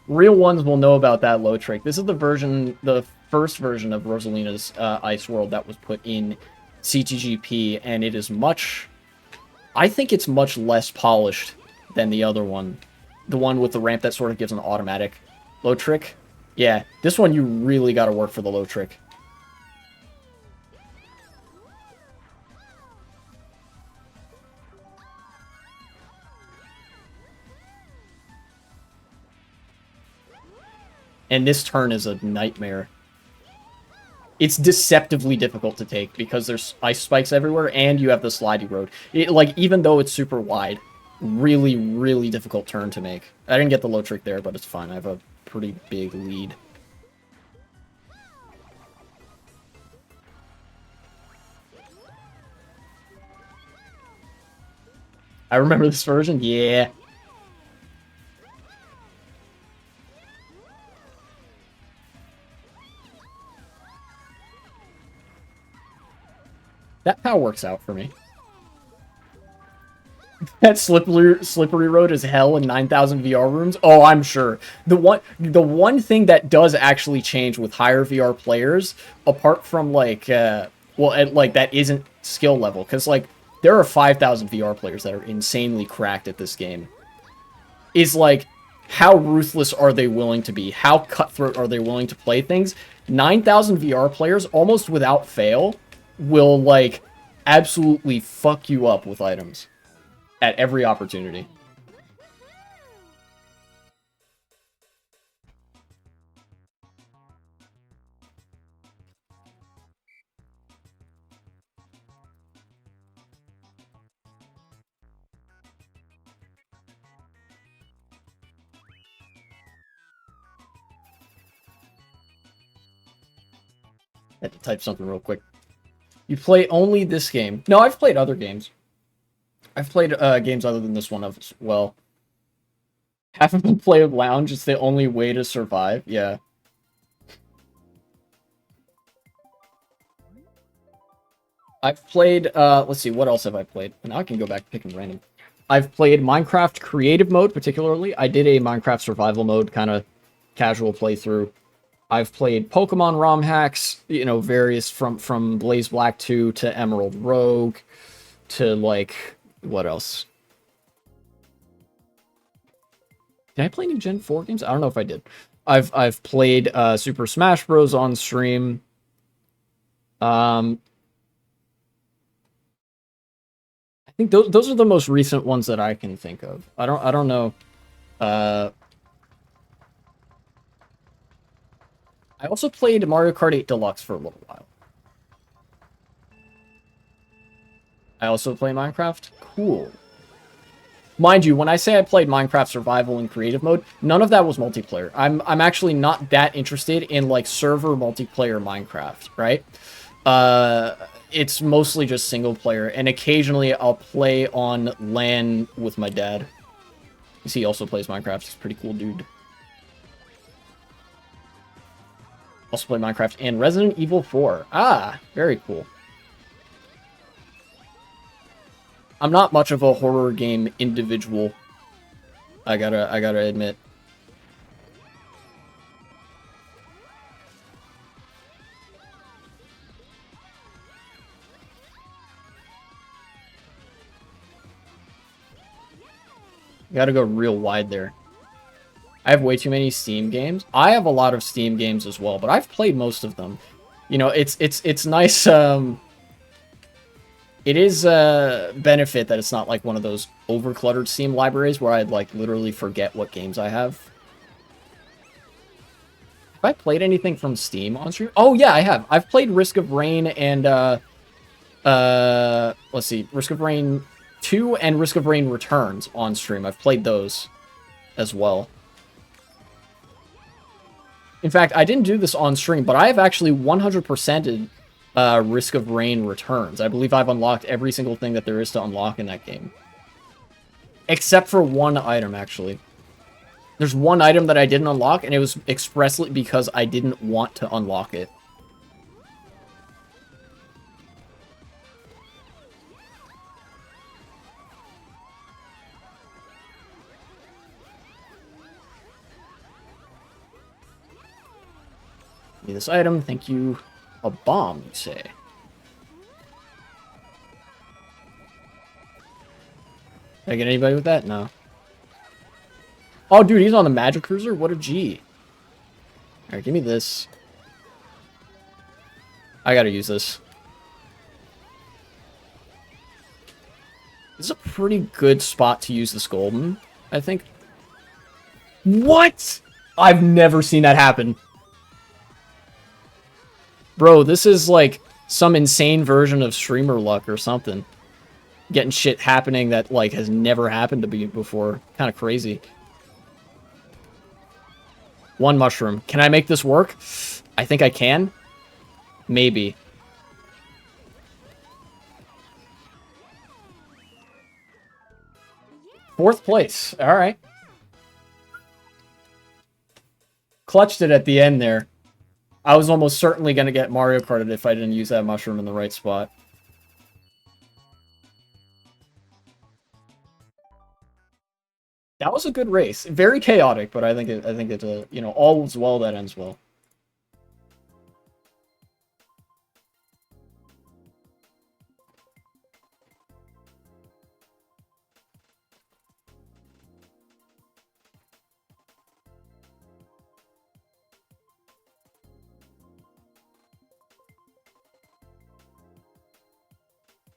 Real ones will know about that low trick. This is the first version of Rosalina's Ice World that was put in CTGP, and it is much... I think it's much less polished than the other one. The one with the ramp that sort of gives an automatic low trick. Yeah, this one you really gotta work for the low trick. And this turn is a nightmare. It's deceptively difficult to take because there's ice spikes everywhere and you have the slidey road. Like, even though it's super wide, really, really difficult turn to make. I didn't get the low trick there, but it's fine. I have a pretty big lead. I remember this version? Yeah. That POW works out for me. That slippery road is hell in 9,000 VR rooms. Oh, I'm sure. The one thing that does actually change with higher VR players, apart from like, like that isn't skill level, because like there are 5,000 VR players that are insanely cracked at this game. Is like, how ruthless are they willing to be? How cutthroat are they willing to play things? 9,000 VR players, almost without fail, will like absolutely fuck you up with items at every opportunity. I had to type something real quick. You play only this game. No, I've played other games. I've played games other than this one as well. Haven't been played lounge. It's the only way to survive. Yeah. I've played, let's see, what else have I played? Now I can go back picking random. I've played Minecraft creative mode, particularly. I did a Minecraft survival mode kind of casual playthrough. I've played Pokemon ROM hacks, you know, various from Blaze Black 2 to Emerald Rogue to, like, what else? Did I play any Gen 4 games? I don't know if I did. I've played Super Smash Bros. On stream. I think those are the most recent ones that I can think of. I don't know. I also played Mario Kart 8 Deluxe for a little while. I also play Minecraft. Cool. Mind you, when I say I played Minecraft Survival in creative mode, none of that was multiplayer. I'm actually not that interested in like server multiplayer Minecraft, right? It's mostly just single player, and occasionally I'll play on LAN with my dad. He also plays Minecraft. He's a pretty cool dude. Also play Minecraft and Resident Evil 4. Ah, very cool. I'm not much of a horror game individual. I gotta admit. Gotta go real wide there. I have way too many Steam games. I have a lot of Steam games as well, but I've played most of them. You know, it's nice. It is a benefit that it's not like one of those over-cluttered Steam libraries where I'd like literally forget what games I have. Have I played anything from Steam on stream? Oh yeah, I have. I've played Risk of Rain and let's see, Risk of Rain 2 and Risk of Rain Returns on stream. I've played those as well. In fact, I didn't do this on stream, but I have actually 100%ed Risk of Rain Returns. I believe I've unlocked every single thing that there is to unlock in that game. Except for one item, actually. There's one item that I didn't unlock, and it was expressly because I didn't want to unlock it. Give me this item. Thank you. A bomb, you say? Did I get anybody with that? No. Oh, dude, he's on the Magic Cruiser? What a G. Alright, give me this. I gotta use this. This is a pretty good spot to use this golden, I think. What? I've never seen that happen. Bro, this is like some insane version of streamer luck or something. Getting shit happening that, like, has never happened to me before. Kind of crazy. One mushroom. Can I make this work? I think I can. Maybe. Fourth place. All right. Clutched it at the end there. I was almost certainly going to get Mario Karted if I didn't use that mushroom in the right spot. That was a good race. Very chaotic, but I think it's a, you know, all's well that ends well.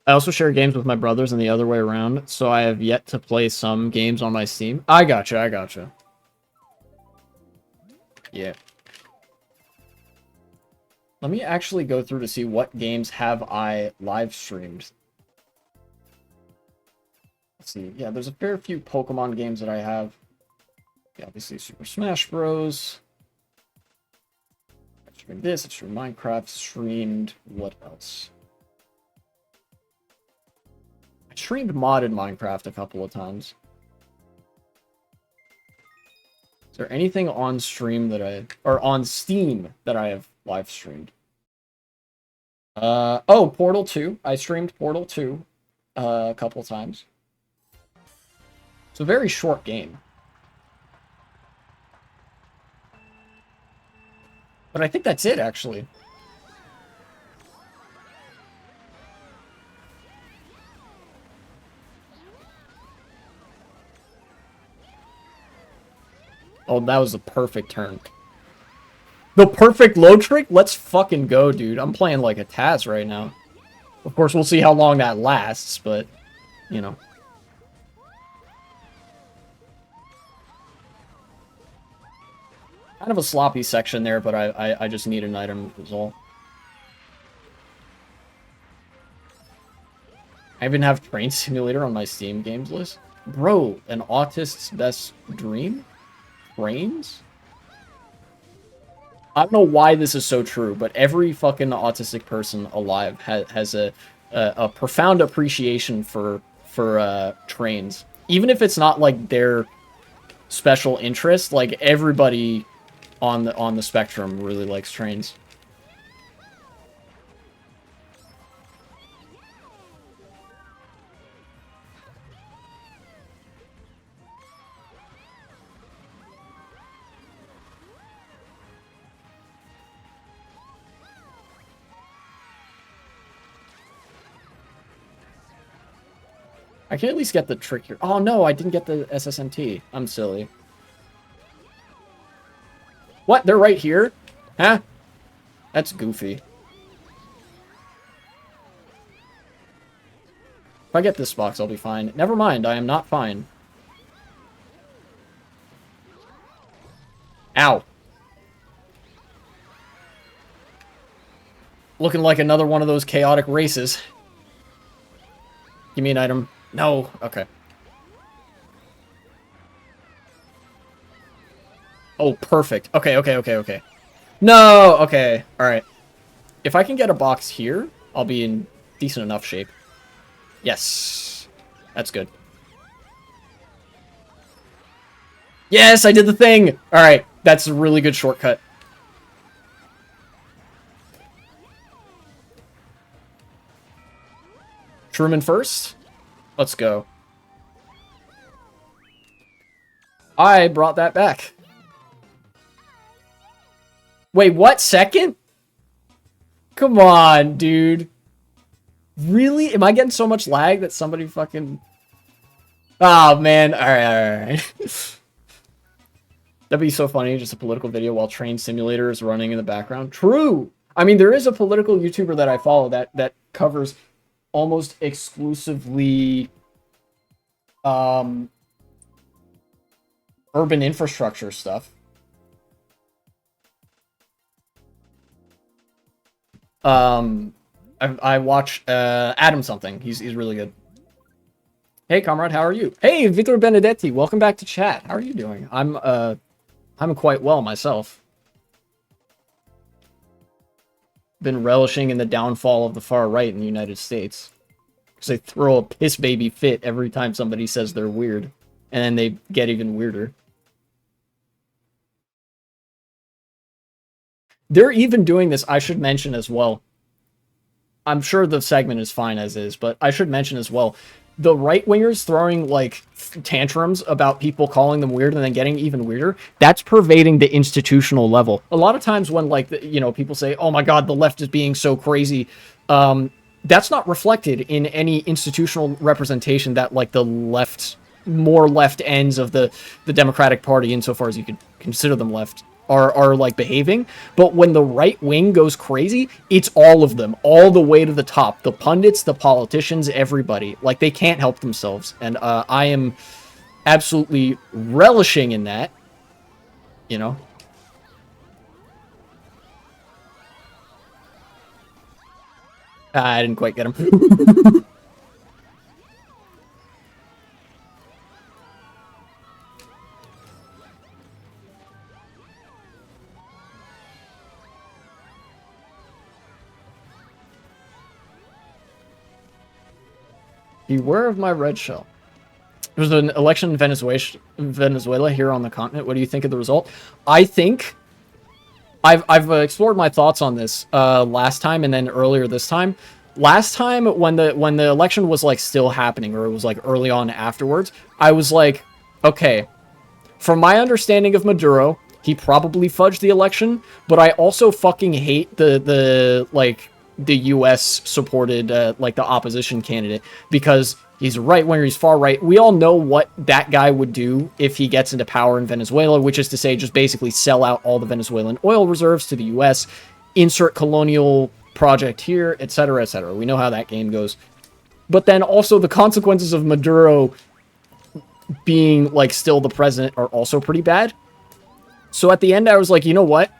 I also share games with my brothers and the other way around, so I have yet to play some games on my Steam. I gotcha. Yeah. Let me actually go through to see what games have I live streamed. Let's see. Yeah, there's a fair few Pokemon games that I have. Yeah, obviously Super Smash Bros. I streamed this, I streamed Minecraft, streamed what else? I streamed modded Minecraft a couple of times. Is there anything on stream that or on Steam that I have live streamed? Oh, Portal 2. I streamed Portal 2 a couple times. It's a very short game. But I think that's it, actually. Oh, that was a perfect turn. The perfect load trick? Let's fucking go, dude. I'm playing like a Taz right now. Of course, we'll see how long that lasts, but, you know. Kind of a sloppy section there, but I just need an item is all. I even have Train Simulator on my Steam games list. Bro, an autist's best dream? Trains? I don't know why this is so true, but every fucking autistic person alive has a profound appreciation for trains. Even if it's not like their special interest, like everybody on the spectrum really likes trains. I can at least get the trick here. Oh no, I didn't get the SSMT. I'm silly. What? They're right here? Huh? That's goofy. If I get this box, I'll be fine. Never mind, I am not fine. Ow. Looking like another one of those chaotic races. Give me an item. No. Okay. Oh, perfect. Okay. No! Okay. Alright. If I can get a box here, I'll be in decent enough shape. Yes. That's good. Yes, I did the thing! Alright. That's a really good shortcut. Truman first? Let's go. I brought that back. Wait, what? Second? Come on, dude. Really? Am I getting so much lag that somebody fucking... Oh, man. Alright. That'd be so funny, just a political video while train simulator is running in the background. True! I mean, there is a political YouTuber that I follow that covers almost exclusively urban infrastructure stuff. I watch Adam something. He's really good. Hey, comrade, how are you? Hey, Victor Benedetti, welcome back to chat. How are you doing? I'm quite well myself. Been relishing in the downfall of the far right in the United States. Because they throw a piss baby fit every time somebody says they're weird. And then they get even weirder. They're even doing this, I should mention as well. I'm sure the segment is fine as is, but I should mention as well. The right-wingers throwing, like, tantrums about people calling them weird and then getting even weirder, that's pervading the institutional level. A lot of times when, like, people say, oh my god, the left is being so crazy, that's not reflected in any institutional representation that, like, the more left ends of the Democratic Party, insofar as you could consider them left, are like behaving. But when the right wing goes crazy, it's all of them, all the way to the top. The pundits, the politicians, everybody. Like, they can't help themselves. And I am absolutely relishing in that, you know. I didn't quite get him. Beware of my red shell. There's an election in Venezuela here on the continent. What do you think of the result? I think I've explored my thoughts on this last time and then earlier this time. Last time when the election was like still happening, or it was like early on afterwards, I was like, okay, from my understanding of Maduro, he probably fudged the election, but I also fucking hate the US supported like the opposition candidate, because he's a right winger, he's far right. We all know what that guy would do if he gets into power in Venezuela, which is to say just basically sell out all the Venezuelan oil reserves to the US, insert colonial project here, etc., etc. We know how that game goes. But then also the consequences of Maduro being like still the president are also pretty bad. So at the end I was like, you know what?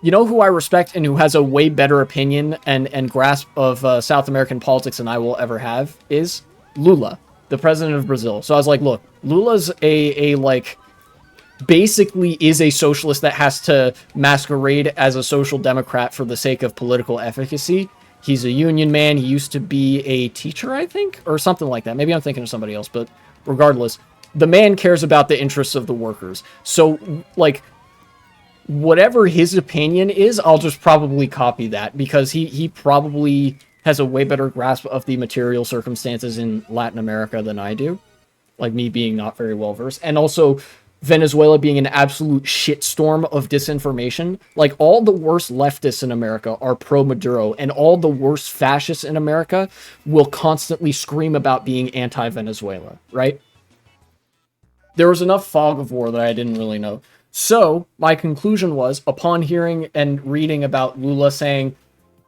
You know who I respect and who has a way better opinion and grasp of South American politics than I will ever have is Lula, the president of Brazil. So I was like, look, Lula's a like, basically is a socialist that has to masquerade as a social democrat for the sake of political efficacy. He's a union man. He used to be a teacher, I think, or something like that. Maybe I'm thinking of somebody else, but regardless, the man cares about the interests of the workers. So, like, whatever his opinion is, I'll just probably copy that, because he probably has a way better grasp of the material circumstances in Latin America than I do. Like, me being not very well versed. And also, Venezuela being an absolute shitstorm of disinformation. Like, all the worst leftists in America are pro-Maduro, and all the worst fascists in America will constantly scream about being anti-Venezuela, right? There was enough fog of war that I didn't really know. So, my conclusion was, upon hearing and reading about Lula saying,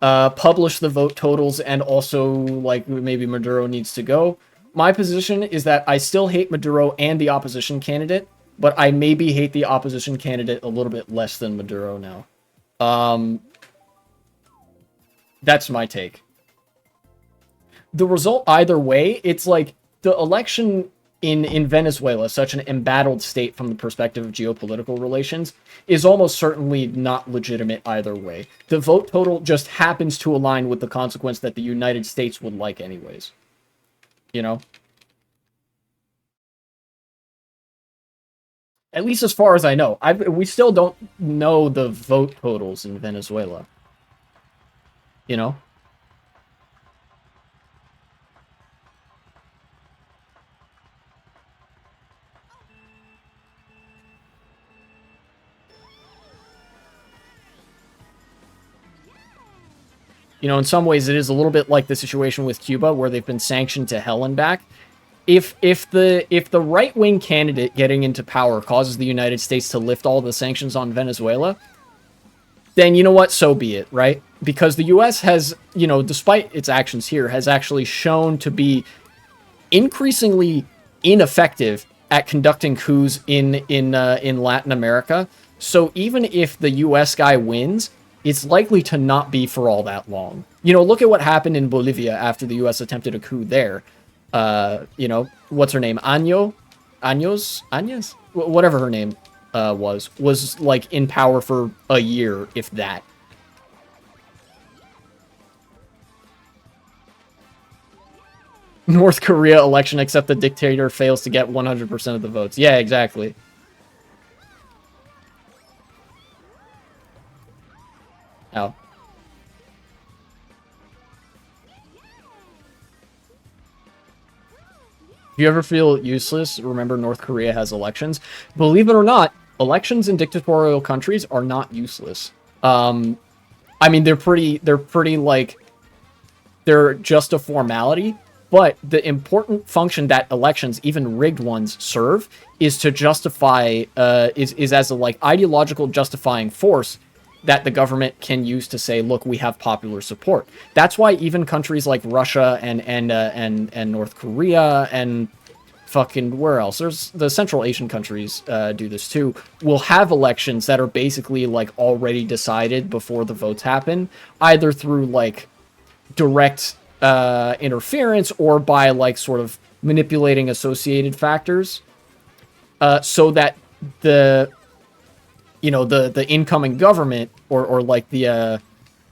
publish the vote totals and also, like, maybe Maduro needs to go, my position is that I still hate Maduro and the opposition candidate, but I maybe hate the opposition candidate a little bit less than Maduro now. That's my take. The result either way, it's like the election in Venezuela, such an embattled state from the perspective of geopolitical relations, is almost certainly not legitimate either way. The vote total just happens to align with the consequence that the United States would like anyways. You know? At least as far as I know. We still don't know the vote totals in Venezuela. You know? You know, in some ways, it is a little bit like the situation with Cuba, where they've been sanctioned to hell and back. If the right-wing candidate getting into power causes the United States to lift all the sanctions on Venezuela, then you know what? So be it, right? Because the U.S. has, you know, despite its actions here, has actually shown to be increasingly ineffective at conducting coups in Latin America. So even if the U.S. guy wins, it's likely to not be for all that long. You know, look at what happened in Bolivia after the U.S. attempted a coup there. You know, what's her name? Años? Whatever her name was like in power for a year, if that. North Korea election, except the dictator fails to get 100% of the votes. Yeah, exactly. Ow. If you ever feel useless, remember North Korea has elections. Believe it or not, elections in dictatorial countries are not useless. I mean, they're pretty like, they're just a formality, but the important function that elections, even rigged ones, serve is to justify, is as a like ideological justifying force that the government can use to say, look, we have popular support. That's why even countries like Russia and North Korea and fucking where else? There's the Central Asian countries do this too. Will have elections that are basically like already decided before the votes happen, either through like direct interference or by like sort of manipulating associated factors, so that the the incoming government or like the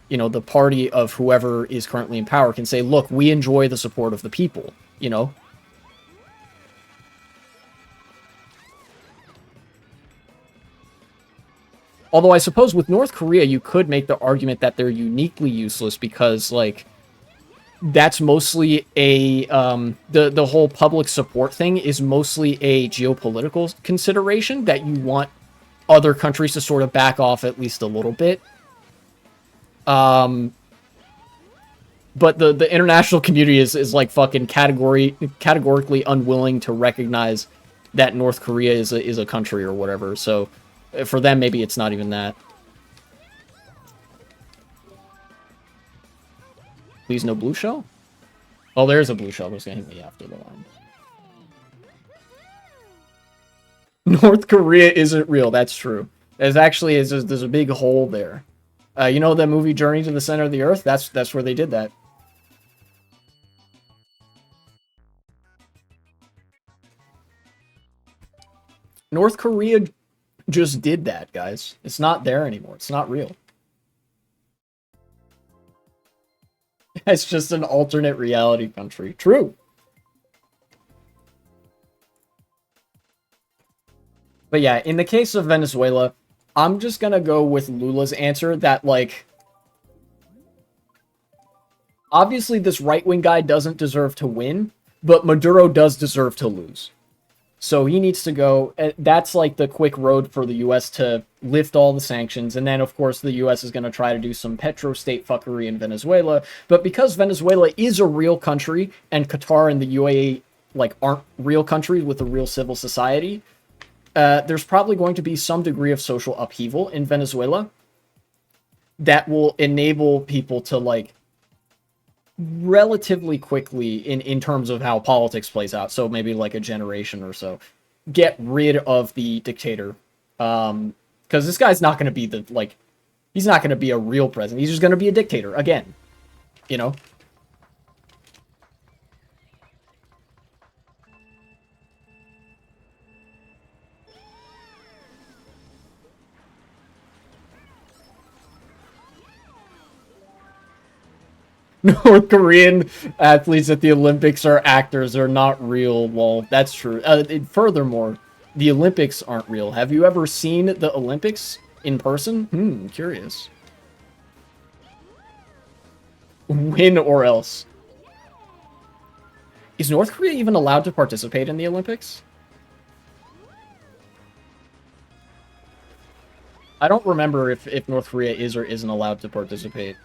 the party of whoever is currently in power can say, look, we enjoy the support of the people, you know. Although I suppose with North Korea, you could make the argument that they're uniquely useless because, like, that's mostly a, the whole public support thing is mostly a geopolitical consideration that you want other countries to sort of back off at least a little bit. But the international community is like fucking categorically unwilling to recognize that North Korea is a country or whatever. So for them, maybe it's not even that. Please no blue shell? Oh, there's a blue shell that's gonna hit me after the line. North Korea isn't real. That's true. There's actually there's a big hole there. You know the movie Journey to the Center of the Earth? That's where they did that. North Korea just did that, guys. It's not there anymore. It's not real. It's just an alternate reality country. True. But yeah, in the case of Venezuela, I'm just gonna go with Lula's answer that, like, obviously this right-wing guy doesn't deserve to win, but Maduro does deserve to lose. So he needs to go. That's like the quick road for the U.S. to lift all the sanctions. And then, of course, the U.S. is going to try to do some petro-state fuckery in Venezuela. But because Venezuela is a real country and Qatar and the UAE like aren't real countries with a real civil society, there's probably going to be some degree of social upheaval in Venezuela that will enable people to like relatively quickly in terms of how politics plays out, so maybe like a generation or so, get rid of the dictator, because this guy's not going to be the like, he's not going to be a real president, he's just going to be a dictator again, you know. North Korean athletes at the Olympics are actors, are not real. Well, that's true. Furthermore, the Olympics aren't real. Have you ever seen the Olympics in person? Curious. Win or else. Is North Korea even allowed to participate in the Olympics? I don't remember if North Korea is or isn't allowed to participate.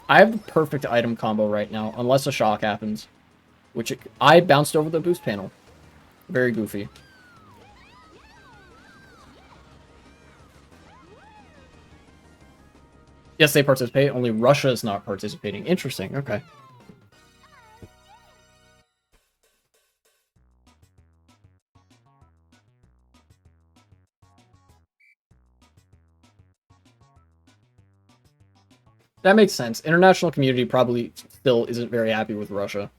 I have the perfect item combo right now, unless a shock happens. I bounced over the boost panel. Very goofy. Yes, they participate. Only Russia is not participating. Interesting. Okay. That makes sense. International community probably still isn't very happy with Russia.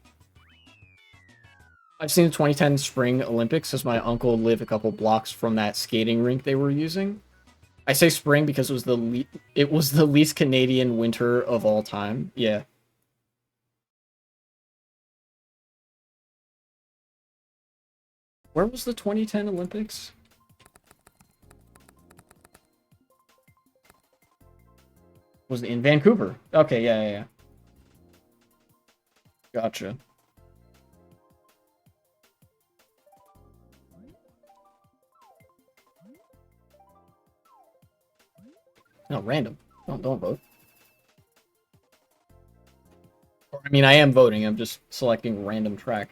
I've seen the 2010 Spring Olympics as my uncle lived a couple blocks from that skating rink they were using. I say spring because it was the least Canadian winter of all time. Yeah. Where was the 2010 Olympics? Was it in Vancouver? Okay, yeah. Gotcha. No, random. Don't vote. I mean, I am voting. I'm just selecting random track.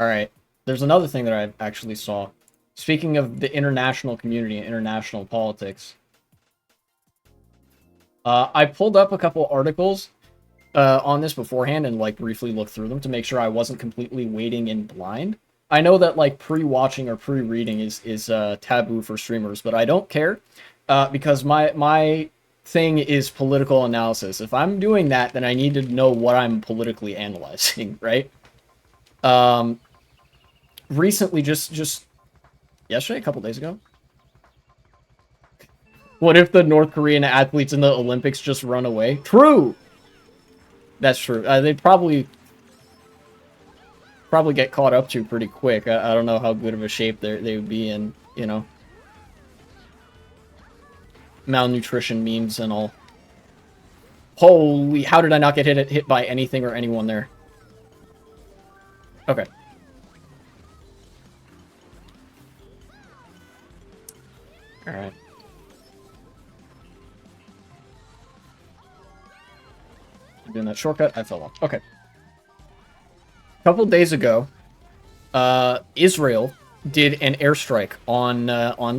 All right. There's another thing that I actually saw. Speaking of the international community and international politics, I pulled up a couple articles on this beforehand and like briefly looked through them to make sure I wasn't completely wading in blind. I know that like pre-watching or pre-reading is taboo for streamers, but I don't care because my thing is political analysis. If I'm doing that, then I need to know what I'm politically analyzing, right? Recently, just yesterday, a couple days ago. What if the North Korean athletes in the Olympics just run away? True! That's true. They'd probably get caught up to pretty quick. I don't know how good of a shape they would be in, you know. Malnutrition memes and all. Holy, how did I not get hit by anything or anyone there? Okay. Alright. Doing that shortcut, I fell off. Okay. A couple days ago, Israel did an airstrike on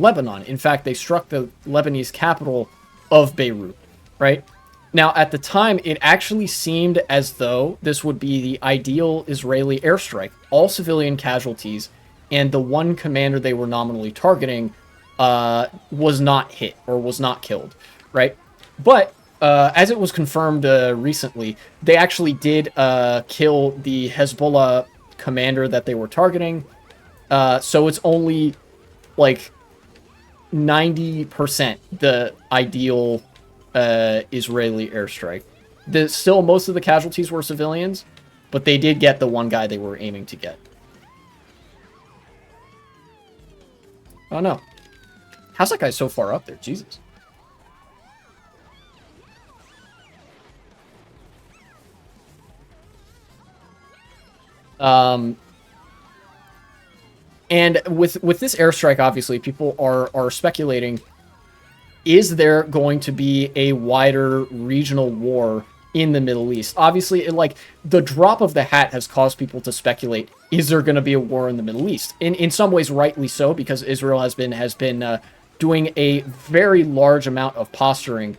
Lebanon. In fact, they struck the Lebanese capital of Beirut, right? Now, at the time, it actually seemed as though this would be the ideal Israeli airstrike. All civilian casualties, and the one commander they were nominally targeting was not hit or was not killed, right? But as it was confirmed recently, they actually did kill the Hezbollah commander that they were targeting. So it's only like 90% the ideal Israeli airstrike. Still, most of the casualties were civilians, but they did get the one guy they were aiming to get. Oh no. How's that guy so far up there? Jesus. And with this airstrike, obviously, people are speculating, is there going to be a wider regional war in the Middle East? Obviously, like, the drop of the hat has caused people to speculate, is there going to be a war in the Middle East? In some ways, rightly so, because Israel has been doing a very large amount of posturing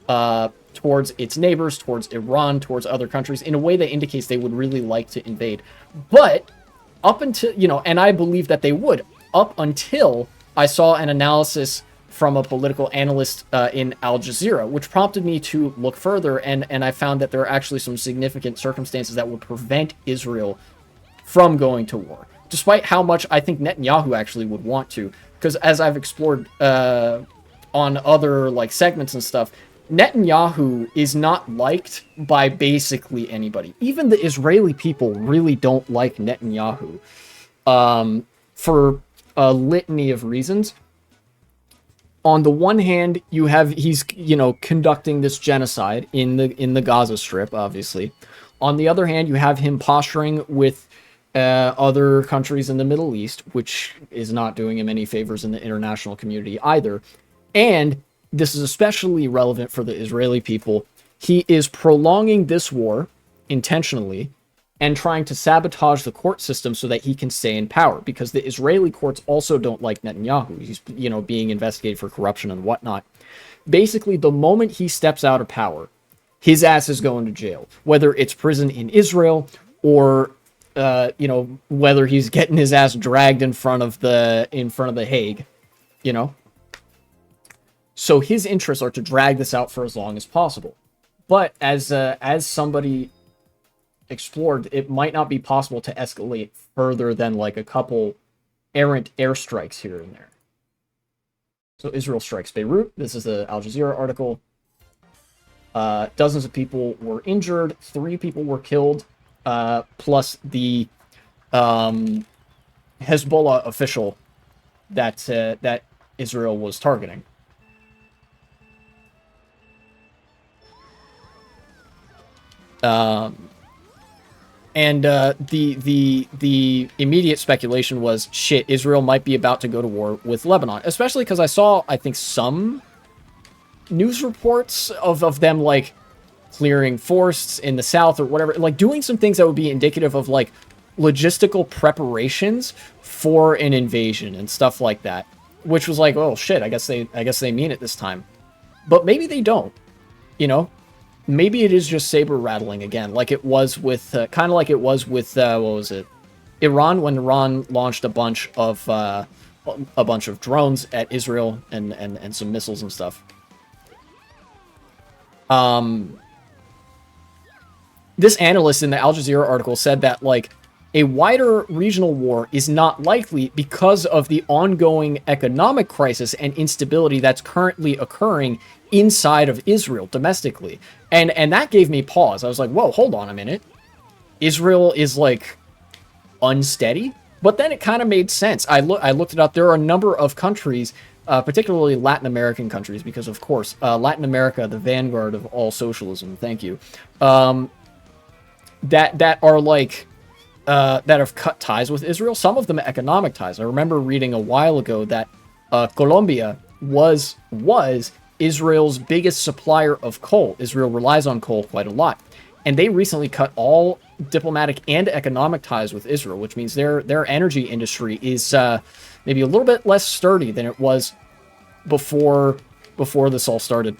towards its neighbors, towards Iran, towards other countries, in a way that indicates they would really like to invade. But up until, you know, and I believe that they would, up until I saw an analysis from a political analyst in Al Jazeera, which prompted me to look further, and I found that there are actually some significant circumstances that would prevent Israel from going to war, despite how much I think Netanyahu actually would want to. Because as I've explored on other like segments and stuff, Netanyahu is not liked by basically anybody. Even the Israeli people really don't like Netanyahu for a litany of reasons. On the one hand, he's conducting this genocide in the Gaza Strip, obviously. On the other hand, you have him posturing with other countries in the Middle East, which is not doing him any favors in the international community either. And this is especially relevant for the Israeli people. He is prolonging this war intentionally and trying to sabotage the court system so that he can stay in power, because the Israeli courts also don't like Netanyahu. He's, being investigated for corruption and whatnot. Basically, the moment he steps out of power, his ass is going to jail, whether it's prison in Israel or whether he's getting his ass dragged in front of the Hague, So his interests are to drag this out for as long as possible. But as somebody explored, it might not be possible to escalate further than like a couple errant airstrikes here and there. So Israel strikes Beirut. This is the Al Jazeera article. Dozens of people were injured. 3 people were killed, plus the Hezbollah official that Israel was targeting. The immediate speculation was, shit, Israel might be about to go to war with Lebanon. Especially because I saw, I think, some news reports of them, like, clearing forests in the south or whatever. Like, doing some things that would be indicative of, like, logistical preparations for an invasion and stuff like that. Which was like, oh, shit, I guess they mean it this time. But maybe they don't, Maybe it is just saber rattling again, like it was with, what was it? Iran, when Iran launched a bunch of drones at Israel and some missiles and stuff. This analyst in the Al Jazeera article said that, like, a wider regional war is not likely because of the ongoing economic crisis and instability that's currently occurring inside of Israel domestically. And that gave me pause. I was like, whoa, hold on a minute. Israel is, like, unsteady? But then it kind of made sense. I looked it up. There are a number of countries, particularly Latin American countries, because, of course, Latin America, the vanguard of all socialism, thank you, that are, like, that have cut ties with Israel. Some of them economic ties. I remember reading a while ago that Colombia was Israel's biggest supplier of coal. Israel relies on coal quite a lot. And they recently cut all diplomatic and economic ties with Israel, which means their energy industry is maybe a little bit less sturdy than it was before this all started.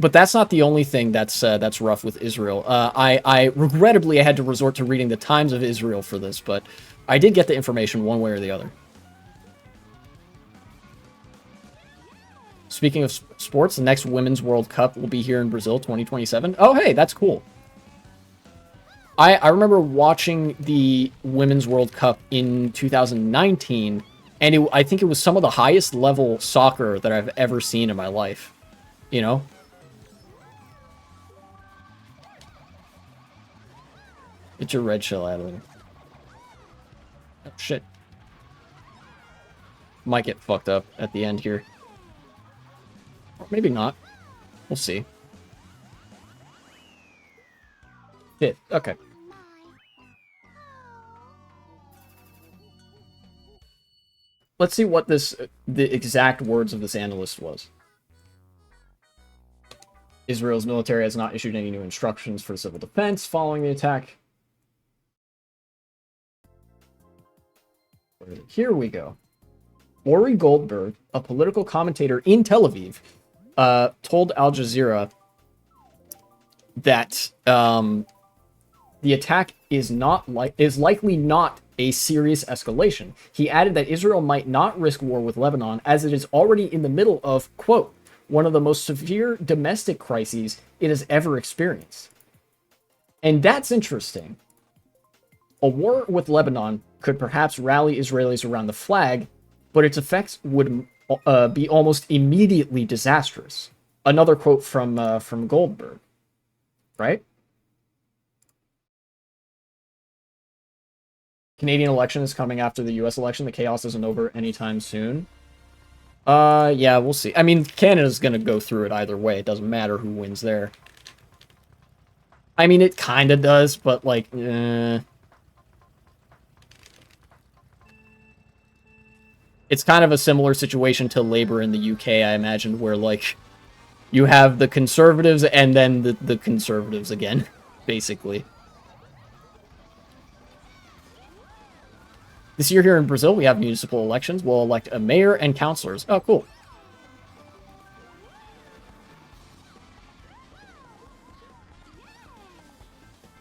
But that's not the only thing that's rough with Israel. I regrettably had to resort to reading the Times of Israel for this, but I did get the information one way or the other. Speaking of sports, the next Women's World Cup will be here in Brazil, 2027. Oh, hey, that's cool. I remember watching the Women's World Cup in 2019, and I think it was some of the highest level soccer that I've ever seen in my life. Get your red shell out of there. Oh, shit. Might get fucked up at the end here. Or maybe not. We'll see. Shit. Okay. Let's see what the exact words of this analyst was. Israel's military has not issued any new instructions for civil defense following the attack. Here we go. Ori Goldberg, a political commentator in Tel Aviv, told Al Jazeera that the attack is likely not a serious escalation. He added that Israel might not risk war with Lebanon, as it is already in the middle of, quote, one of the most severe domestic crises it has ever experienced. And that's interesting. A war with Lebanon could perhaps rally Israelis around the flag, but its effects would be almost immediately disastrous. Another quote from Goldberg, right? Canadian election is coming after the U.S. election. The chaos isn't over anytime soon. Yeah, we'll see. I mean, Canada's gonna go through it either way. It doesn't matter who wins there. I mean, it kind of does, but, like, it's kind of a similar situation to Labour in the UK, I imagine, where, like, you have the Conservatives and then the Conservatives again, basically. This year here in Brazil, we have municipal elections. We'll elect a mayor and councillors. Oh, cool.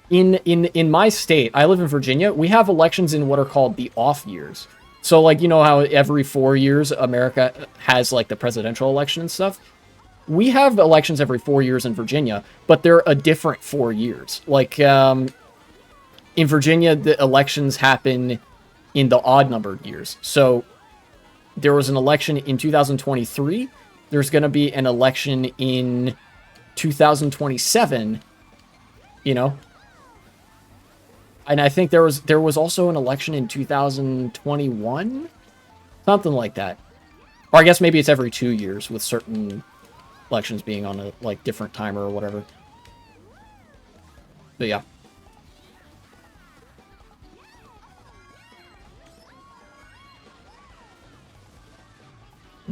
In my state, I live in Virginia, we have elections in what are called the off years. So, like, you know how every 4 years America has, like, the presidential election and stuff? We have elections every 4 years in Virginia, but they're a different 4 years. Like, in Virginia, the elections happen in the odd-numbered years. So, there was an election in 2023. There's going to be an election in 2027, you know? And I think there was also an election in 2021? Something like that. Or I guess maybe it's every 2 years, with certain elections being on a, like, different timer or whatever. But yeah.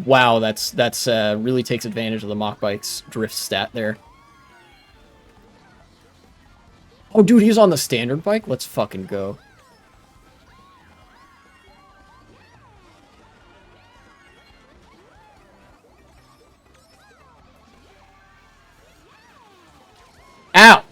Wow, that's really takes advantage of the Mach Bike's drift stat there. Oh, dude, he's on the standard bike? Let's fucking go. Ow!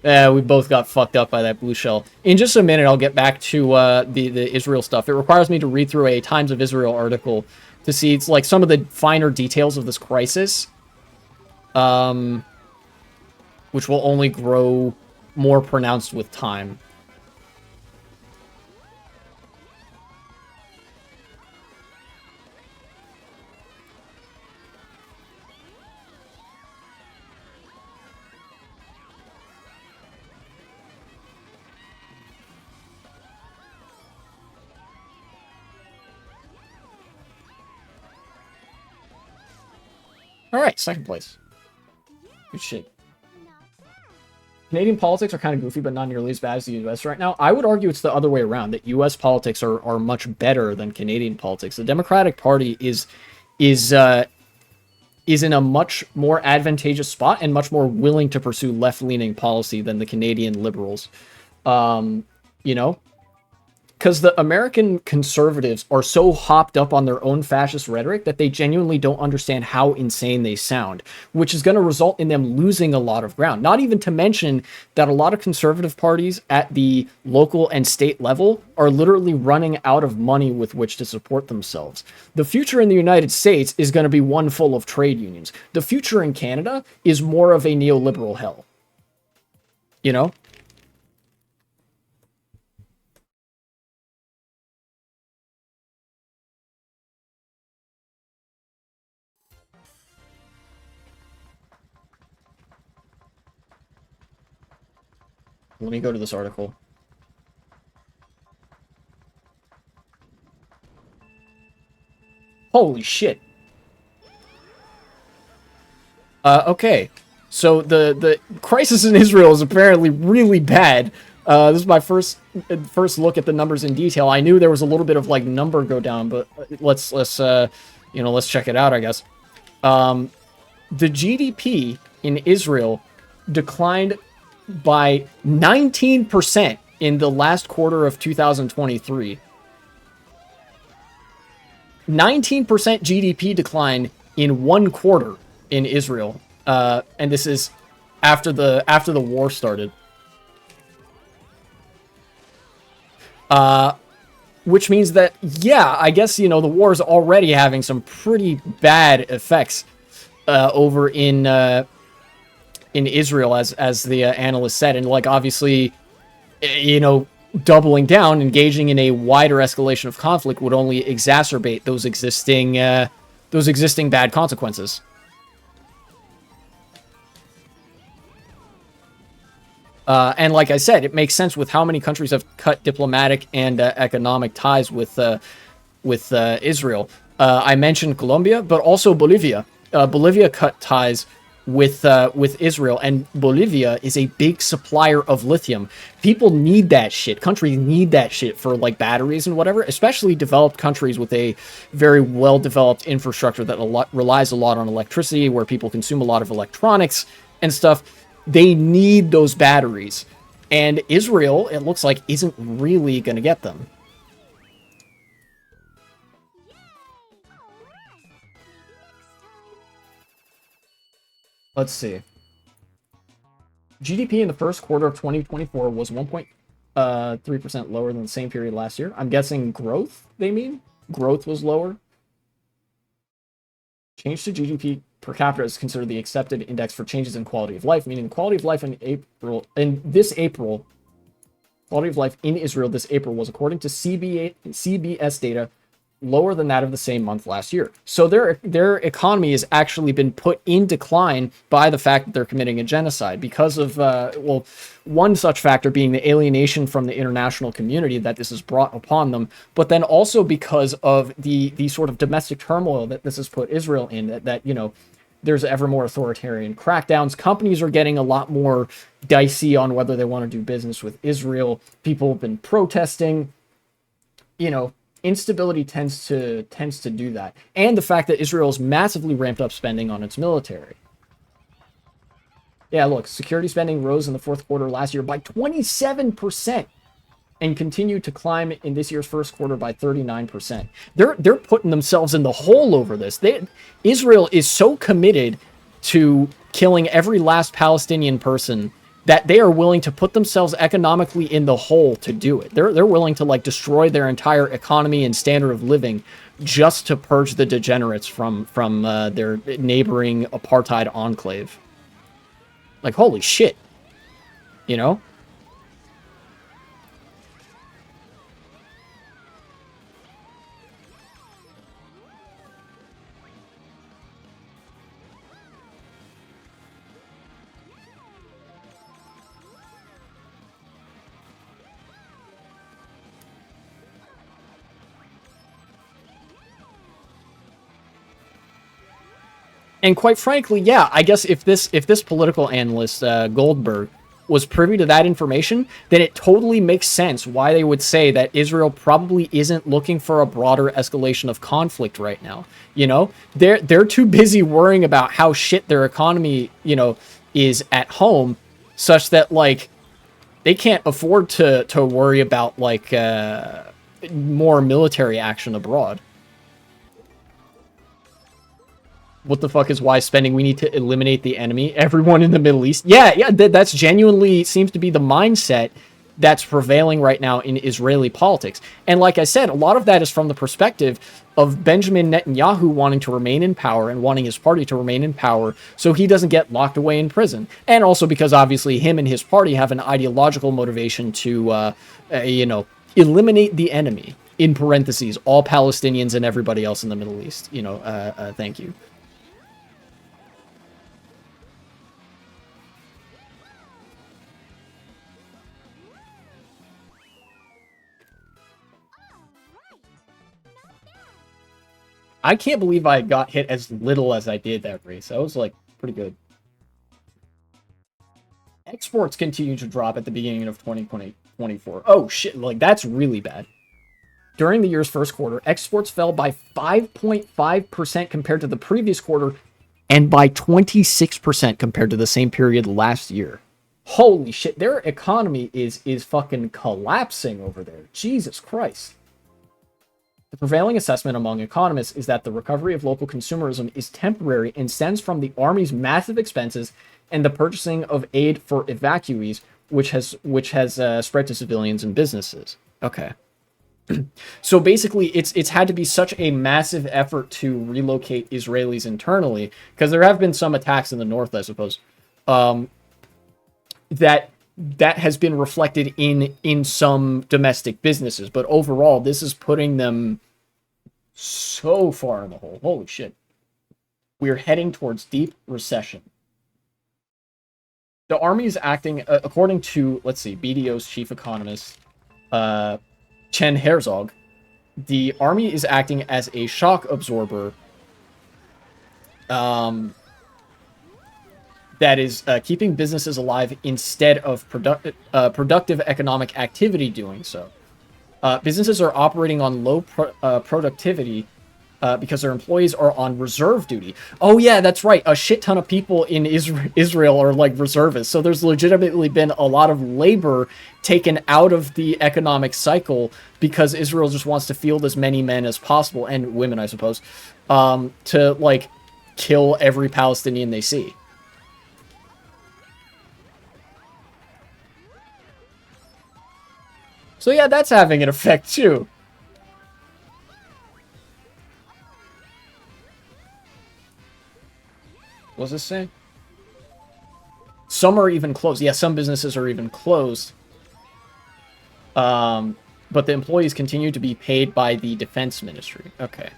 We both got fucked up by that blue shell. In just a minute, I'll get back to the Israel stuff. It requires me to read through a Times of Israel article to see it's like some of the finer details of this crisis, which will only grow more pronounced with time. All right, second place. Good shit. Canadian politics are kind of goofy, but not nearly as bad as the U.S. right now. I would argue it's the other way around, that U.S. politics are much better than Canadian politics. The Democratic Party is in a much more advantageous spot and much more willing to pursue left-leaning policy than the Canadian Liberals. You know? Because the American conservatives are so hopped up on their own fascist rhetoric that they genuinely don't understand how insane they sound, which is going to result in them losing a lot of ground. Not even to mention that a lot of conservative parties at the local and state level are literally running out of money with which to support themselves. The future in the United States is going to be one full of trade unions. The future in Canada is more of a neoliberal hell. You know? Let me go to this article. Holy shit. Okay. So the crisis in Israel is apparently really bad. This is my first look at the numbers in detail. I knew there was a little bit of like number go down, but let's check it out, I guess. The GDP in Israel declined by 19% in the last quarter of 2023. 19% GDP decline in one quarter in Israel. And this is after the war started. Which means that, yeah, I guess, you know, the war is already having some pretty bad effects over in Israel, as the analyst said. And, like, obviously, you know, doubling down, engaging in a wider escalation of conflict would only exacerbate those existing bad consequences. And like I said, it makes sense with how many countries have cut diplomatic and economic ties with Israel. I mentioned Colombia, but also Bolivia. Bolivia cut ties with Israel, and Bolivia is a big supplier of lithium. People need that shit. Countries need that shit for like batteries and whatever, especially developed countries with a very well developed infrastructure that relies a lot on electricity, where people consume a lot of electronics and stuff. They need those batteries, and Israel, it looks like, isn't really going to get them. Let's see. GDP in the first quarter of 2024 was 1.3% lower than the same period last year. I'm guessing growth, they mean? Growth was lower. Change to GDP per capita is considered the accepted index for changes in quality of life, meaning quality of life quality of life in Israel this April was, according to CBS data, lower than that of the same month last year. So their economy has actually been put in decline by the fact that they're committing a genocide because of, one such factor being the alienation from the international community that this has brought upon them, but then also because of the sort of domestic turmoil that this has put Israel in, that you know, there's ever more authoritarian crackdowns. Companies are getting a lot more dicey on whether they want to do business with Israel. People have been protesting, you know. Instability tends to do that, and the fact that Israel's massively ramped up spending on its military. Yeah, look, security spending rose in the fourth quarter last year by 27% and continued to climb in this year's first quarter by 39%. They're putting themselves in the hole over this. Israel is so committed to killing every last Palestinian person that they are willing to put themselves economically in the hole to do it. They're willing to like destroy their entire economy and standard of living just to purge the degenerates from their neighboring apartheid enclave. Like, holy shit, you know? And quite frankly, yeah, I guess if this political analyst Goldberg was privy to that information, then it totally makes sense why they would say that Israel probably isn't looking for a broader escalation of conflict right now. You know, they're too busy worrying about how shit their economy, you know, is at home, such that like they can't afford to worry about like more military action abroad. What the fuck is wise spending? We need to eliminate the enemy. Everyone in the Middle East. Yeah, that's genuinely seems to be the mindset that's prevailing right now in Israeli politics. And like I said, a lot of that is from the perspective of Benjamin Netanyahu wanting to remain in power and wanting his party to remain in power so he doesn't get locked away in prison. And also because obviously him and his party have an ideological motivation to, you know, eliminate the enemy. In parentheses, all Palestinians and everybody else in the Middle East. You know, thank you. I can't believe I got hit as little as I did that race. That was, like, pretty good. Exports continue to drop at the beginning of 2024. Oh, shit. Like, that's really bad. During the year's first quarter, exports fell by 5.5% compared to the previous quarter and by 26% compared to the same period last year. Holy shit. Their economy is fucking collapsing over there. Jesus Christ. The prevailing assessment among economists is that the recovery of local consumerism is temporary and stems from the army's massive expenses and the purchasing of aid for evacuees, which has spread to civilians and businesses. Okay. So basically, it's had to be such a massive effort to relocate Israelis internally, because there have been some attacks in the north, I suppose, that has been reflected in some domestic businesses. But overall, this is putting them so far in the hole. Holy shit. We're heading towards deep recession. The army is acting, according to, let's see, BDO's chief economist, Chen Herzog, the army is acting as a shock absorber that is keeping businesses alive instead of productive economic activity doing so. Businesses are operating on low productivity because their employees are on reserve duty. Oh yeah, that's right. A shit ton of people in Israel are like reservists. So there's legitimately been a lot of labor taken out of the economic cycle because Israel just wants to field as many men as possible, and women, I suppose, to like kill every Palestinian they see. So yeah, that's having an effect too. What's this saying? Some are even closed. Yeah, some businesses are even closed. But the employees continue to be paid by the defense ministry. Okay.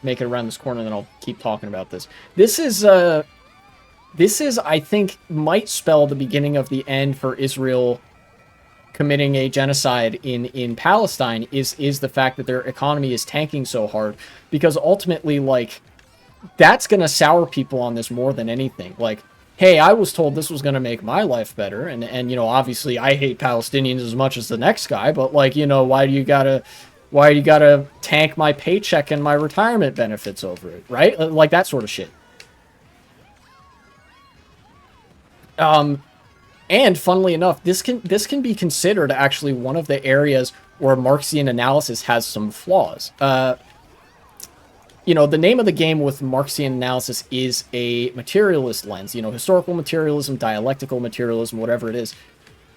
Make it around this corner, and then I'll keep talking about this. This is, I think, might spell the beginning of the end for Israel committing a genocide in Palestine, is the fact that their economy is tanking so hard. Because ultimately, like, that's going to sour people on this more than anything. Like, hey, I was told this was going to make my life better, and, you know, obviously I hate Palestinians as much as the next guy, but, like, you know, why do you gotta tank my paycheck and my retirement benefits over it, right? Like that sort of shit. And funnily enough, this can be considered actually one of the areas where Marxian analysis has some flaws. You know, the name of the game with Marxian analysis is a materialist lens. You know, historical materialism, dialectical materialism, whatever it is.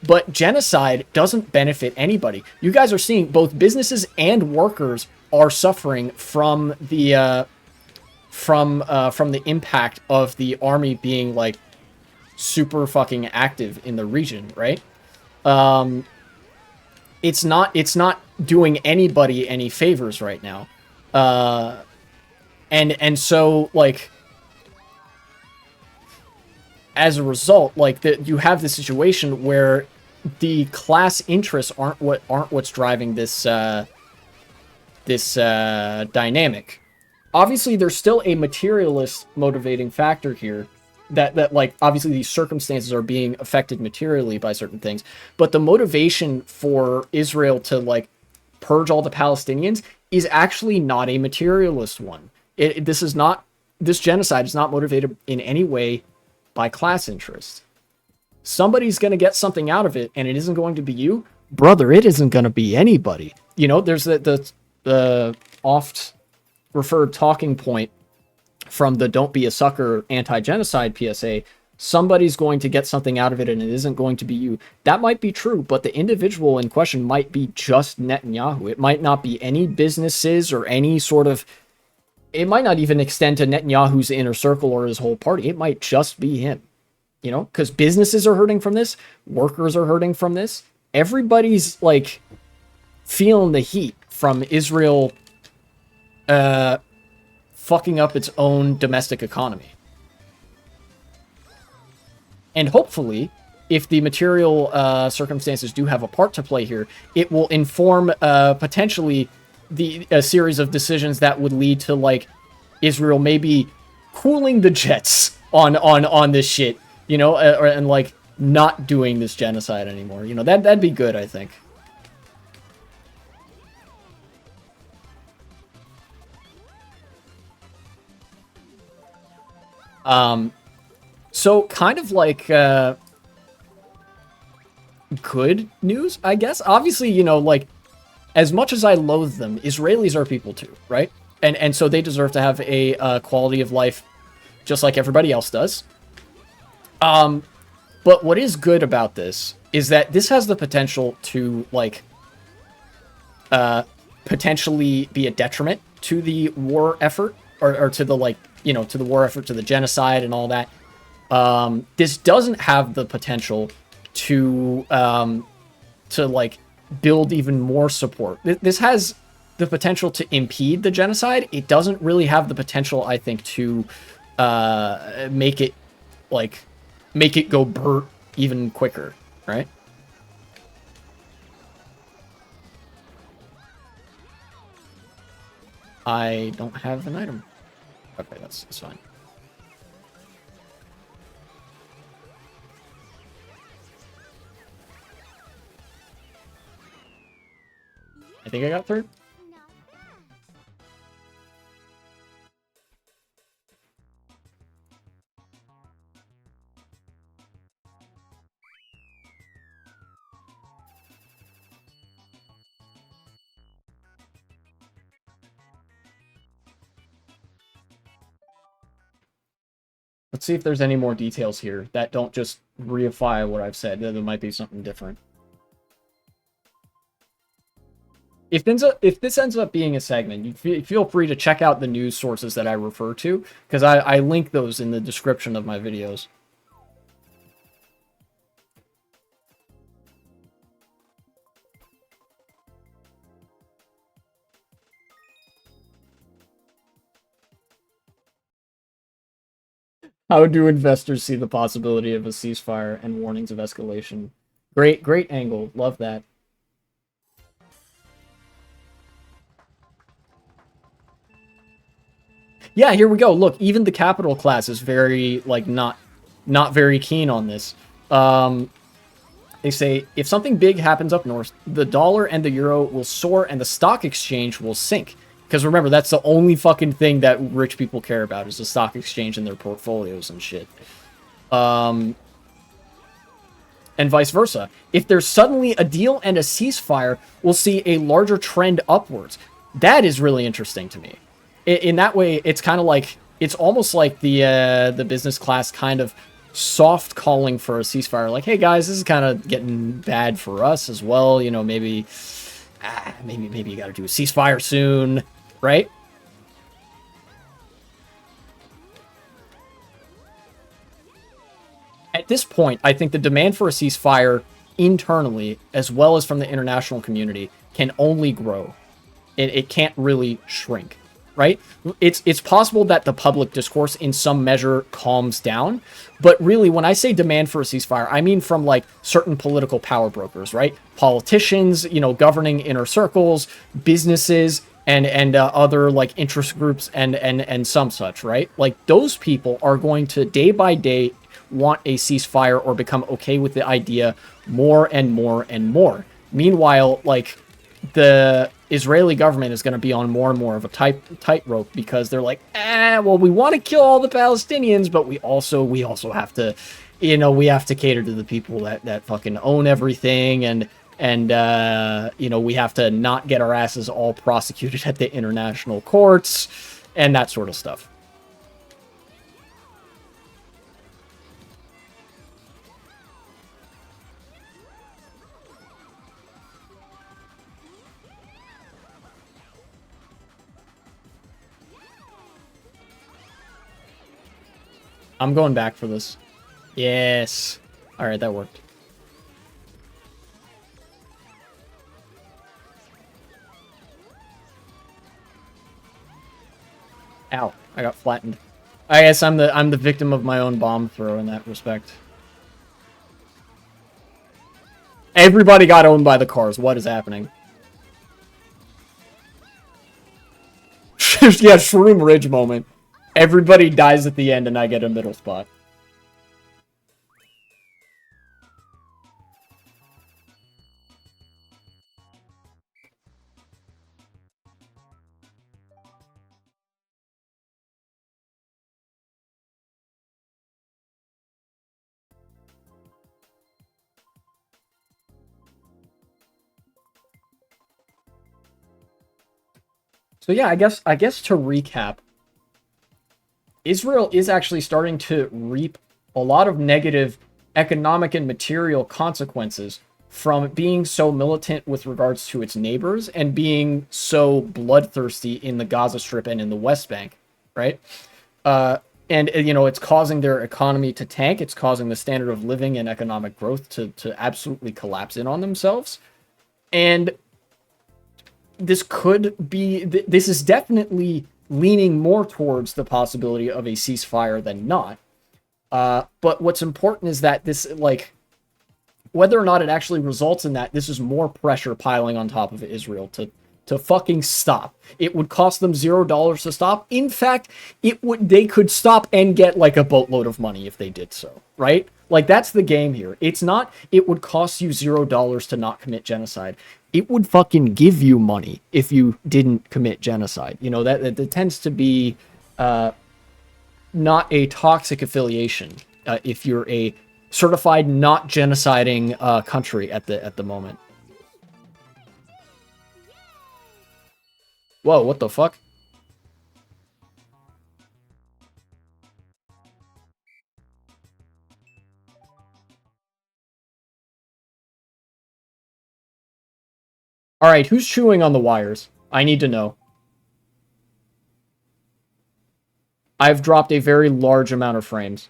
But genocide doesn't benefit anybody. You guys are seeing both businesses and workers are suffering from the impact of the army being like super fucking active in the region, right? It's not doing anybody any favors right now. And so like as a result, like you have this situation where the class interests aren't what's driving this dynamic. Obviously, there's still a materialist motivating factor here that like obviously these circumstances are being affected materially by certain things, but the motivation for Israel to like purge all the Palestinians is actually not a materialist one. This genocide is not motivated in any way by class interest. Somebody's going to get something out of it, and it isn't going to be you. Brother, it isn't going to be anybody. You know, there's the oft referred talking point from the Don't Be a Sucker anti-genocide PSA. Somebody's going to get something out of it, and it isn't going to be you. That might be true, but the individual in question might be just Netanyahu. It might not be any businesses or any sort of... It might not even extend to Netanyahu's inner circle or his whole party. It might just be him. You know, because businesses are hurting from this, workers are hurting from this. Everybody's like feeling the heat from Israel fucking up its own domestic economy. And hopefully, if the material circumstances do have a part to play here, it will inform potentially a series of decisions that would lead to like Israel maybe cooling the jets on this shit. You know, and like not doing this genocide anymore. You know, that'd be good, I think. So kind of like good news, I guess. Obviously, you know, like as much as I loathe them, Israelis are people too, right? And so they deserve to have a quality of life just like everybody else does. But what is good about this is that this has the potential to, like, potentially be a detriment to the war effort, or to the, like, you know, to the war effort, to the genocide and all that. This doesn't have the potential to like, build even more support. This has the potential to impede the genocide. It doesn't really have the potential, I think, to make it go Bert even quicker, right? I don't have an item. Okay, that's fine. I think I got third. Let's see if there's any more details here that don't just reify what I've said. There might be something different. If this ends up being a segment, you feel free to check out the news sources that I refer to, because I link those in the description of my videos. How do investors see the possibility of a ceasefire and warnings of escalation? Great angle. Love that. Yeah, here we go. Look, even the capital class is very, like, not very keen on this. They say, if something big happens up north, the dollar and the euro will soar and the stock exchange will sink. Because remember, that's the only fucking thing that rich people care about, is the stock exchange and their portfolios and shit. And vice versa. If there's suddenly a deal and a ceasefire, we'll see a larger trend upwards. That is really interesting to me. In that way, it's kind of like, it's almost like the business class kind of soft calling for a ceasefire. Like, hey guys, this is kind of getting bad for us as well. You know, maybe you got to do a ceasefire soon, right? At this point, I think the demand for a ceasefire internally, as well as from the international community, can only grow. It can't really shrink, right? It's possible that the public discourse in some measure calms down, but really, when I say demand for a ceasefire, I mean from, like, certain political power brokers, right? Politicians, you know, governing inner circles, businesses, and other, like, interest groups and some such, right? Like, those people are going to, day by day, want a ceasefire or become okay with the idea more and more and more. Meanwhile, like, the Israeli government is going to be on more and more of a tightrope, because they're like, well, we want to kill all the Palestinians, but we also have to, you know, we have to cater to the people that fucking own everything, and you know, we have to not get our asses all prosecuted at the international courts and that sort of stuff. I'm going back for this. Yes. All right, that worked. Ow, I got flattened. I guess I'm the victim of my own bomb throw in that respect. Everybody got owned by the cars. What is happening? Yeah, Shroom Ridge moment. Everybody dies at the end and I get a middle spot. So yeah, I guess to recap, Israel is actually starting to reap a lot of negative economic and material consequences from being so militant with regards to its neighbors and being so bloodthirsty in the Gaza Strip and in the West Bank, right? And, you know, it's causing their economy to tank. It's causing the standard of living and economic growth to absolutely collapse in on themselves. And this could be, this is definitely leaning more towards the possibility of a ceasefire than not. But what's important is that this, like, whether or not it actually results in that, this is more pressure piling on top of Israel to fucking stop. It would cost them $0 to stop. In fact, they could stop and get like a boatload of money if they did so, right? Like, that's the game here. It's not, it would cost you $0 to not commit genocide. It would fucking give you money if you didn't commit genocide. You know, that tends to be not a toxic affiliation if you're a certified not genociding country at the moment. Whoa, what the fuck? Alright, who's chewing on the wires? I need to know. I've dropped a very large amount of frames.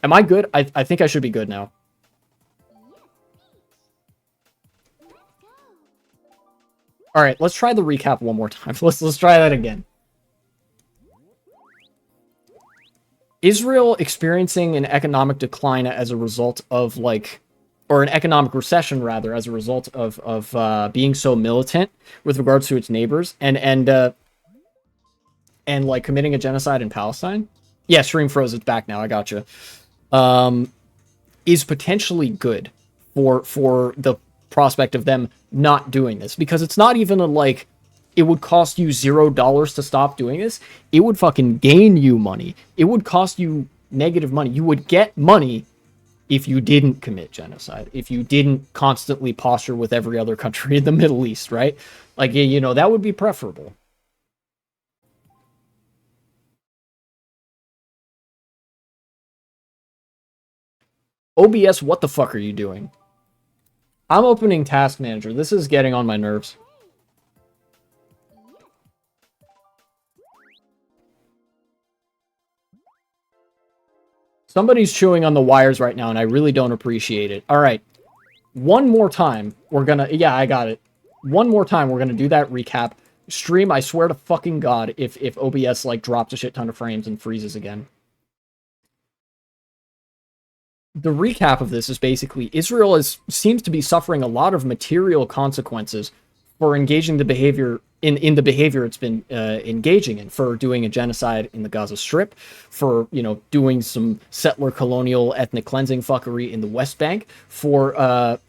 Am I good? I think I should be good now. Alright, let's try the recap one more time. Let's try that again. Israel experiencing an economic decline as a result of, like, or an economic recession, rather, as a result of being so militant with regards to its neighbors, and like committing a genocide in Palestine. Yeah, stream froze. It's back now. I gotcha. Is potentially good for the prospect of them not doing this, because it's not even a, like, it would cost you $0 to stop doing this. It would fucking gain you money. It would cost you negative money. You would get money if you didn't commit genocide, if you didn't constantly posture with every other country in the Middle East, right? Like, you know, that would be preferable. OBS, what the fuck are you doing? I'm opening Task Manager. This is getting on my nerves. Somebody's chewing on the wires right now, and I really don't appreciate it. All right. One more time, we're gonna... Yeah, I got it. One more time, we're gonna do that recap. Stream, I swear to fucking God, if OBS, like, drops a shit ton of frames and freezes again. The recap of this is basically Israel seems to be suffering a lot of material consequences for engaging the behavior in the behavior it's been engaging in, for doing a genocide in the Gaza Strip, for, you know, doing some settler colonial ethnic cleansing fuckery in the West Bank, for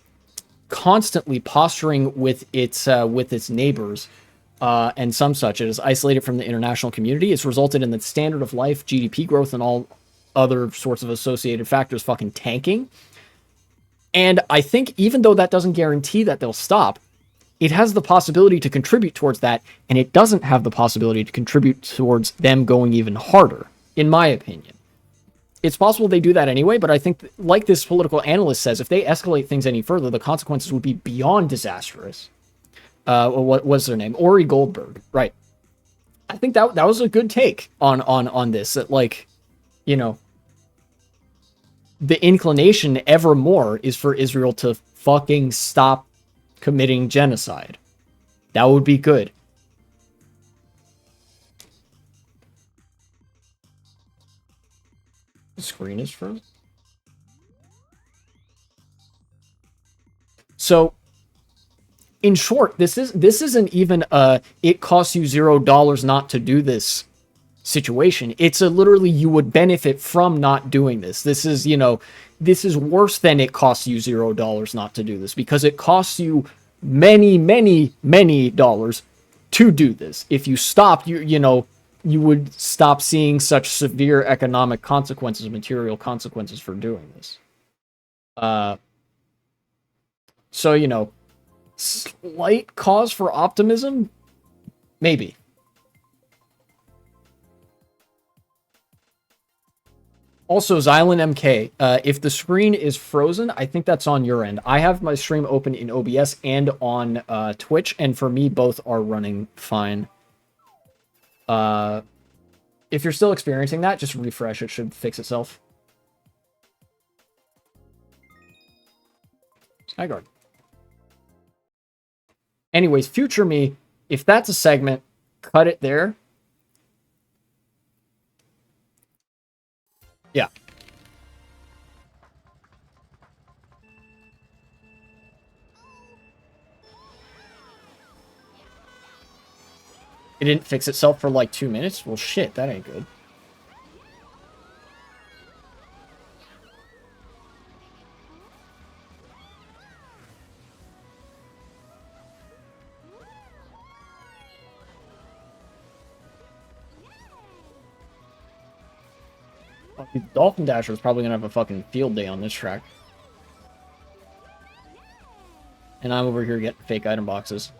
constantly posturing with its neighbors and some such. It is isolated from the international community. It's resulted in the standard of life, GDP growth, and all other sorts of associated factors fucking tanking. And I think even though that doesn't guarantee that they'll stop, it has the possibility to contribute towards that, and it doesn't have the possibility to contribute towards them going even harder, in my opinion. It's possible they do that anyway, but I think, like this political analyst says, if they escalate things any further, the consequences would be beyond disastrous. What was their name? Ori Goldberg. Right. I think that was a good take on this. That, like, you know, the inclination ever more is for Israel to fucking stop committing genocide. That would be good. The screen is frozen. So, in short, this isn't even a it costs you $0 not to do this situation. It's a literally you would benefit from not doing this. This is, you know, this is worse than it costs you $0 not to do this, because it costs you many dollars to do this. If you stopped, you know, you would stop seeing such severe economic consequences, material consequences for doing this. So, you know, slight cause for optimism? Maybe. Also, Xylan MK, if the screen is frozen, I think that's on your end. I have my stream open in OBS and on Twitch, and for me, both are running fine. If you're still experiencing that, just refresh. It should fix itself. Skyguard. Anyways, future me, if that's a segment, cut it there. Yeah. It didn't fix itself for like 2 minutes? Well, shit, that ain't good. The Dolphin Dasher is probably gonna have a fucking field day on this track. And I'm over here getting fake item boxes.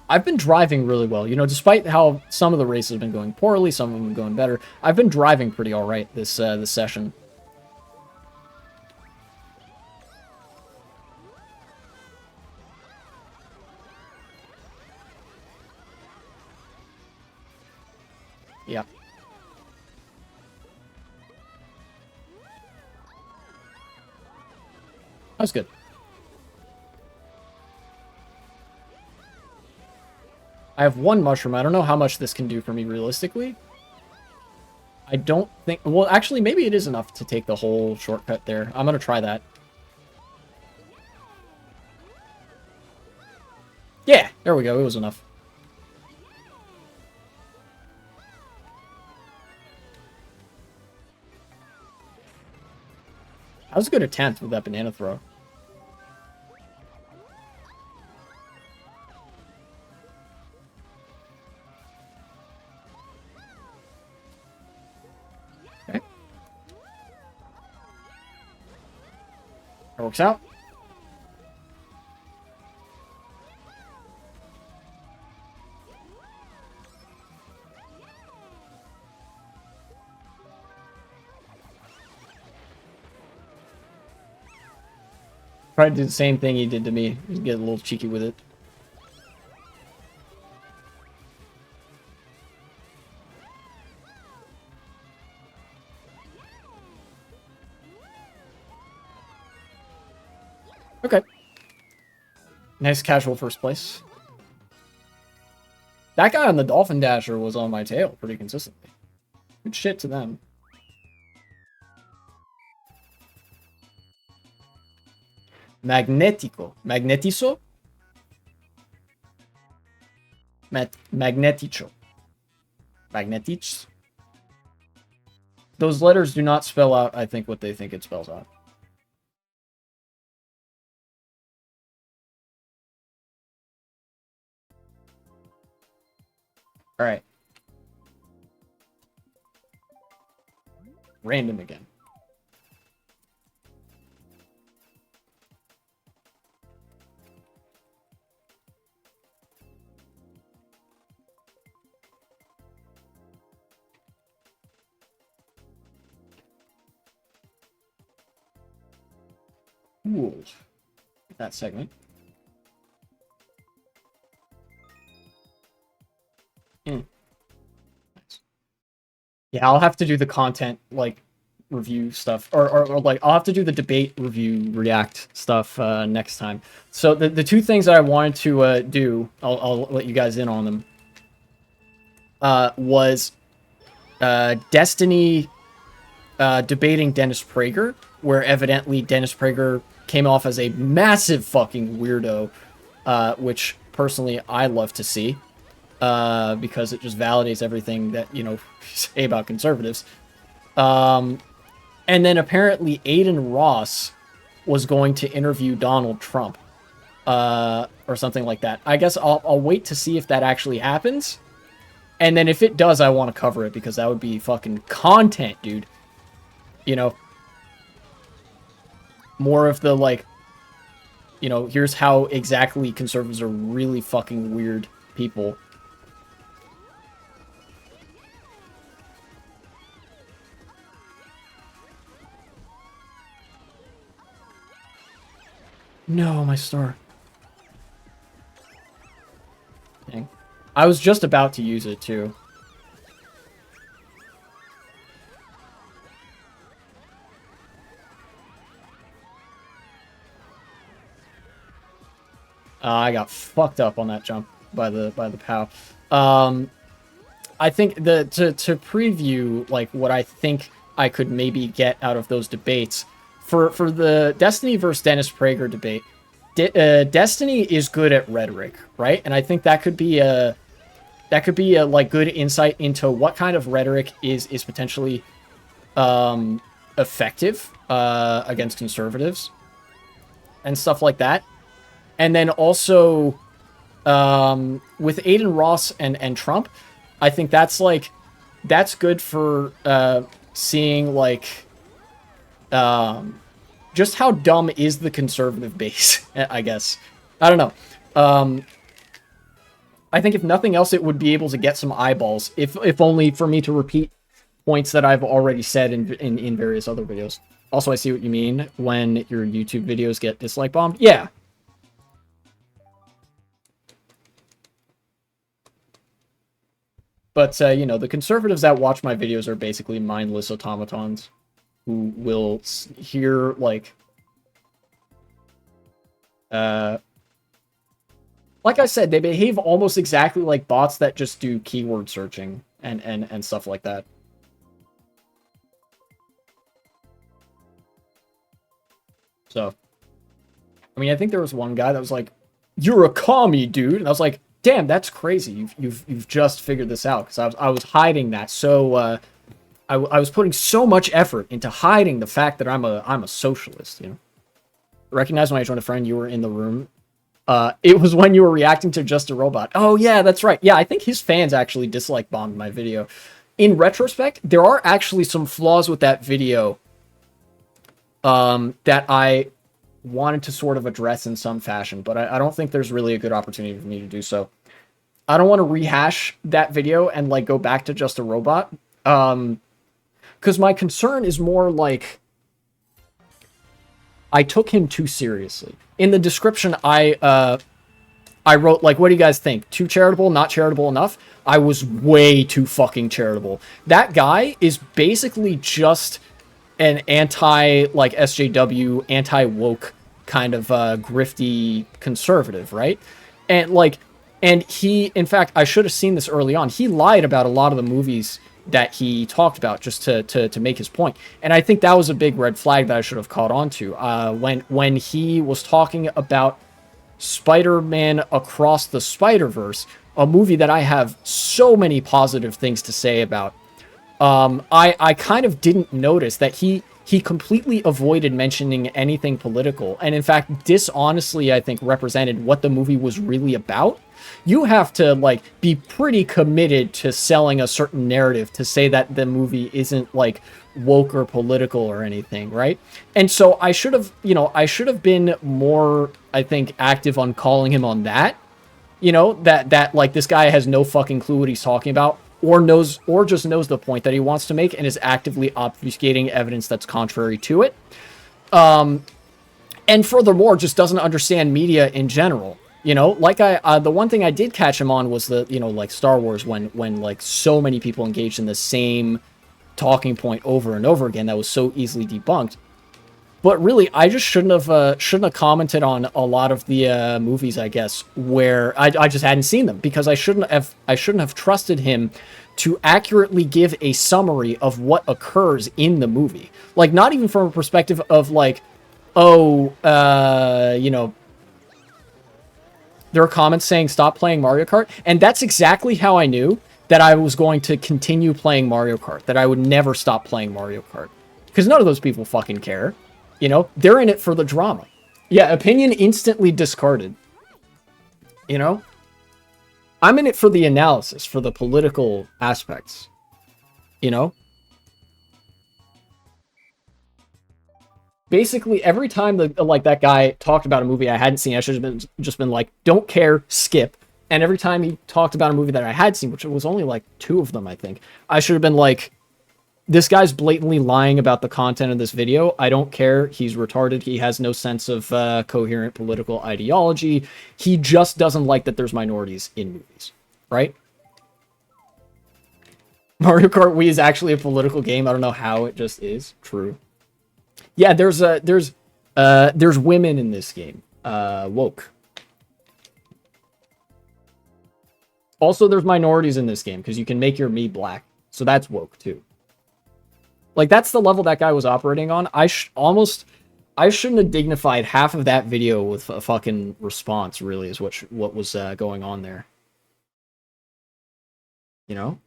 I've been driving really well. You know, despite how some of the races have been going poorly, some of them have been going better, I've been driving pretty alright this session. Yeah. That was good. I have one mushroom. I don't know how much this can do for me realistically. I don't think... Well, actually, maybe it is enough to take the whole shortcut there. I'm going to try that. Yeah, there we go. It was enough. That was a good attempt with that banana throw. Okay. That works out. Try to do the same thing he did to me. Just get a little cheeky with it. Okay. Nice casual first place. That guy on the Dolphin Dasher was on my tail pretty consistently. Good shit to them. Magnetico. Magnetizo? Magneticho. Magnetich? Those letters do not spell out, I think, what they think it spells out. Alright. Random again. Cool. That segment. Nice. Yeah, I'll have to do the content, like, review stuff. Or like, I'll have to do the debate review react stuff next time. So, the two things that I wanted to do, I'll let you guys in on them, was Destiny debating Dennis Prager, where evidently Dennis Prager came off as a massive fucking weirdo, which personally I love to see, because it just validates everything that, you know, say about conservatives. And then apparently Aiden Ross was going to interview Donald Trump, or something like that. I guess I'll wait to see if that actually happens. And then if it does, I want to cover it, because that would be fucking content, dude. You know, more of the, like, you know, here's how exactly conservatives are really fucking weird people. No, my star. Dang. I was just about to use it, too. I got fucked up on that jump by the POW. I think to preview like what I think I could maybe get out of those debates for the Destiny versus Dennis Prager debate. Destiny is good at rhetoric, right? And I think that could be a like good insight into what kind of rhetoric is potentially effective against conservatives and stuff like that. And then also with Aiden Ross and Trump, I think that's good for seeing like just how dumb is the conservative base, I guess. I don't know. I think if nothing else, it would be able to get some eyeballs, if only for me to repeat points that I've already said in various other videos. Also, I see what you mean when your YouTube videos get dislike bombed. Yeah. But, you know, the conservatives that watch my videos are basically mindless automatons who will hear, like I said, they behave almost exactly like bots that just do keyword searching and stuff like that. So, I mean, I think there was one guy that was like, "You're a commie, dude," and I was like, "Damn, that's crazy. You've just figured this out," because I was hiding that. So I was putting so much effort into hiding the fact that I'm a socialist. You know, recognize when I joined a friend, you were in the room. It was when you were reacting to Just a Robot. Oh yeah, that's right. Yeah, I think his fans actually dislike bombed my video. In retrospect, there are actually some flaws with that video that I wanted to sort of address in some fashion, but I don't think there's really a good opportunity for me to do so. I don't want to rehash that video and like go back to Just a Robot, because my concern is more like I took him too seriously. In the description, I wrote, like, what do you guys think? Too charitable, not charitable enough? I was way too fucking charitable. That guy is basically just an anti, like, SJW, anti-woke kind of grifty conservative, right? And, like, and he, in fact, I should have seen this early on. He lied about a lot of the movies that he talked about just to make his point. And I think that was a big red flag that I should have caught on to. When he was talking about Spider-Man Across the Spider-Verse, a movie that I have so many positive things to say about, I kind of didn't notice that he completely avoided mentioning anything political, and in fact dishonestly I think represented what the movie was really about. You have to like be pretty committed to selling a certain narrative to say that the movie isn't like woke or political or anything, right? And so I should have, you know, I should have been more, I think, active on calling him on that. You know, that like this guy has no fucking clue what he's talking about, or just knows the point that he wants to make and is actively obfuscating evidence that's contrary to it. And furthermore, just doesn't understand media in general. You know, like the one thing I did catch him on was the, you know, like Star Wars, when like so many people engaged in the same talking point over and over again that was so easily debunked. But really, I just shouldn't have commented on a lot of the movies, I guess, where I just hadn't seen them, because I shouldn't have trusted him to accurately give a summary of what occurs in the movie. Like, not even from a perspective of like, oh, you know, there are comments saying stop playing Mario Kart, and that's exactly how I knew that I was going to continue playing Mario Kart, that I would never stop playing Mario Kart, because none of those people fucking care. You know, they're in it for the drama. Yeah, opinion instantly discarded. You know? I'm in it for the analysis, for the political aspects. You know? Basically, every time that guy talked about a movie I hadn't seen, I should have just been like, don't care, skip. And every time he talked about a movie that I had seen, which was only like 2 of them, I think, I should have been like, this guy's blatantly lying about the content of this video. I don't care. He's retarded. He has no sense of coherent political ideology. He just doesn't like that there's minorities in movies, right? Mario Kart Wii is actually a political game. I don't know how, it just is. True. Yeah, there's women in this game. Woke. Also, there's minorities in this game because you can make your me black. So that's woke too. Like, that's the level that guy was operating on. I shouldn't have dignified half of that video with a fucking response, really, is what was going on there. You know?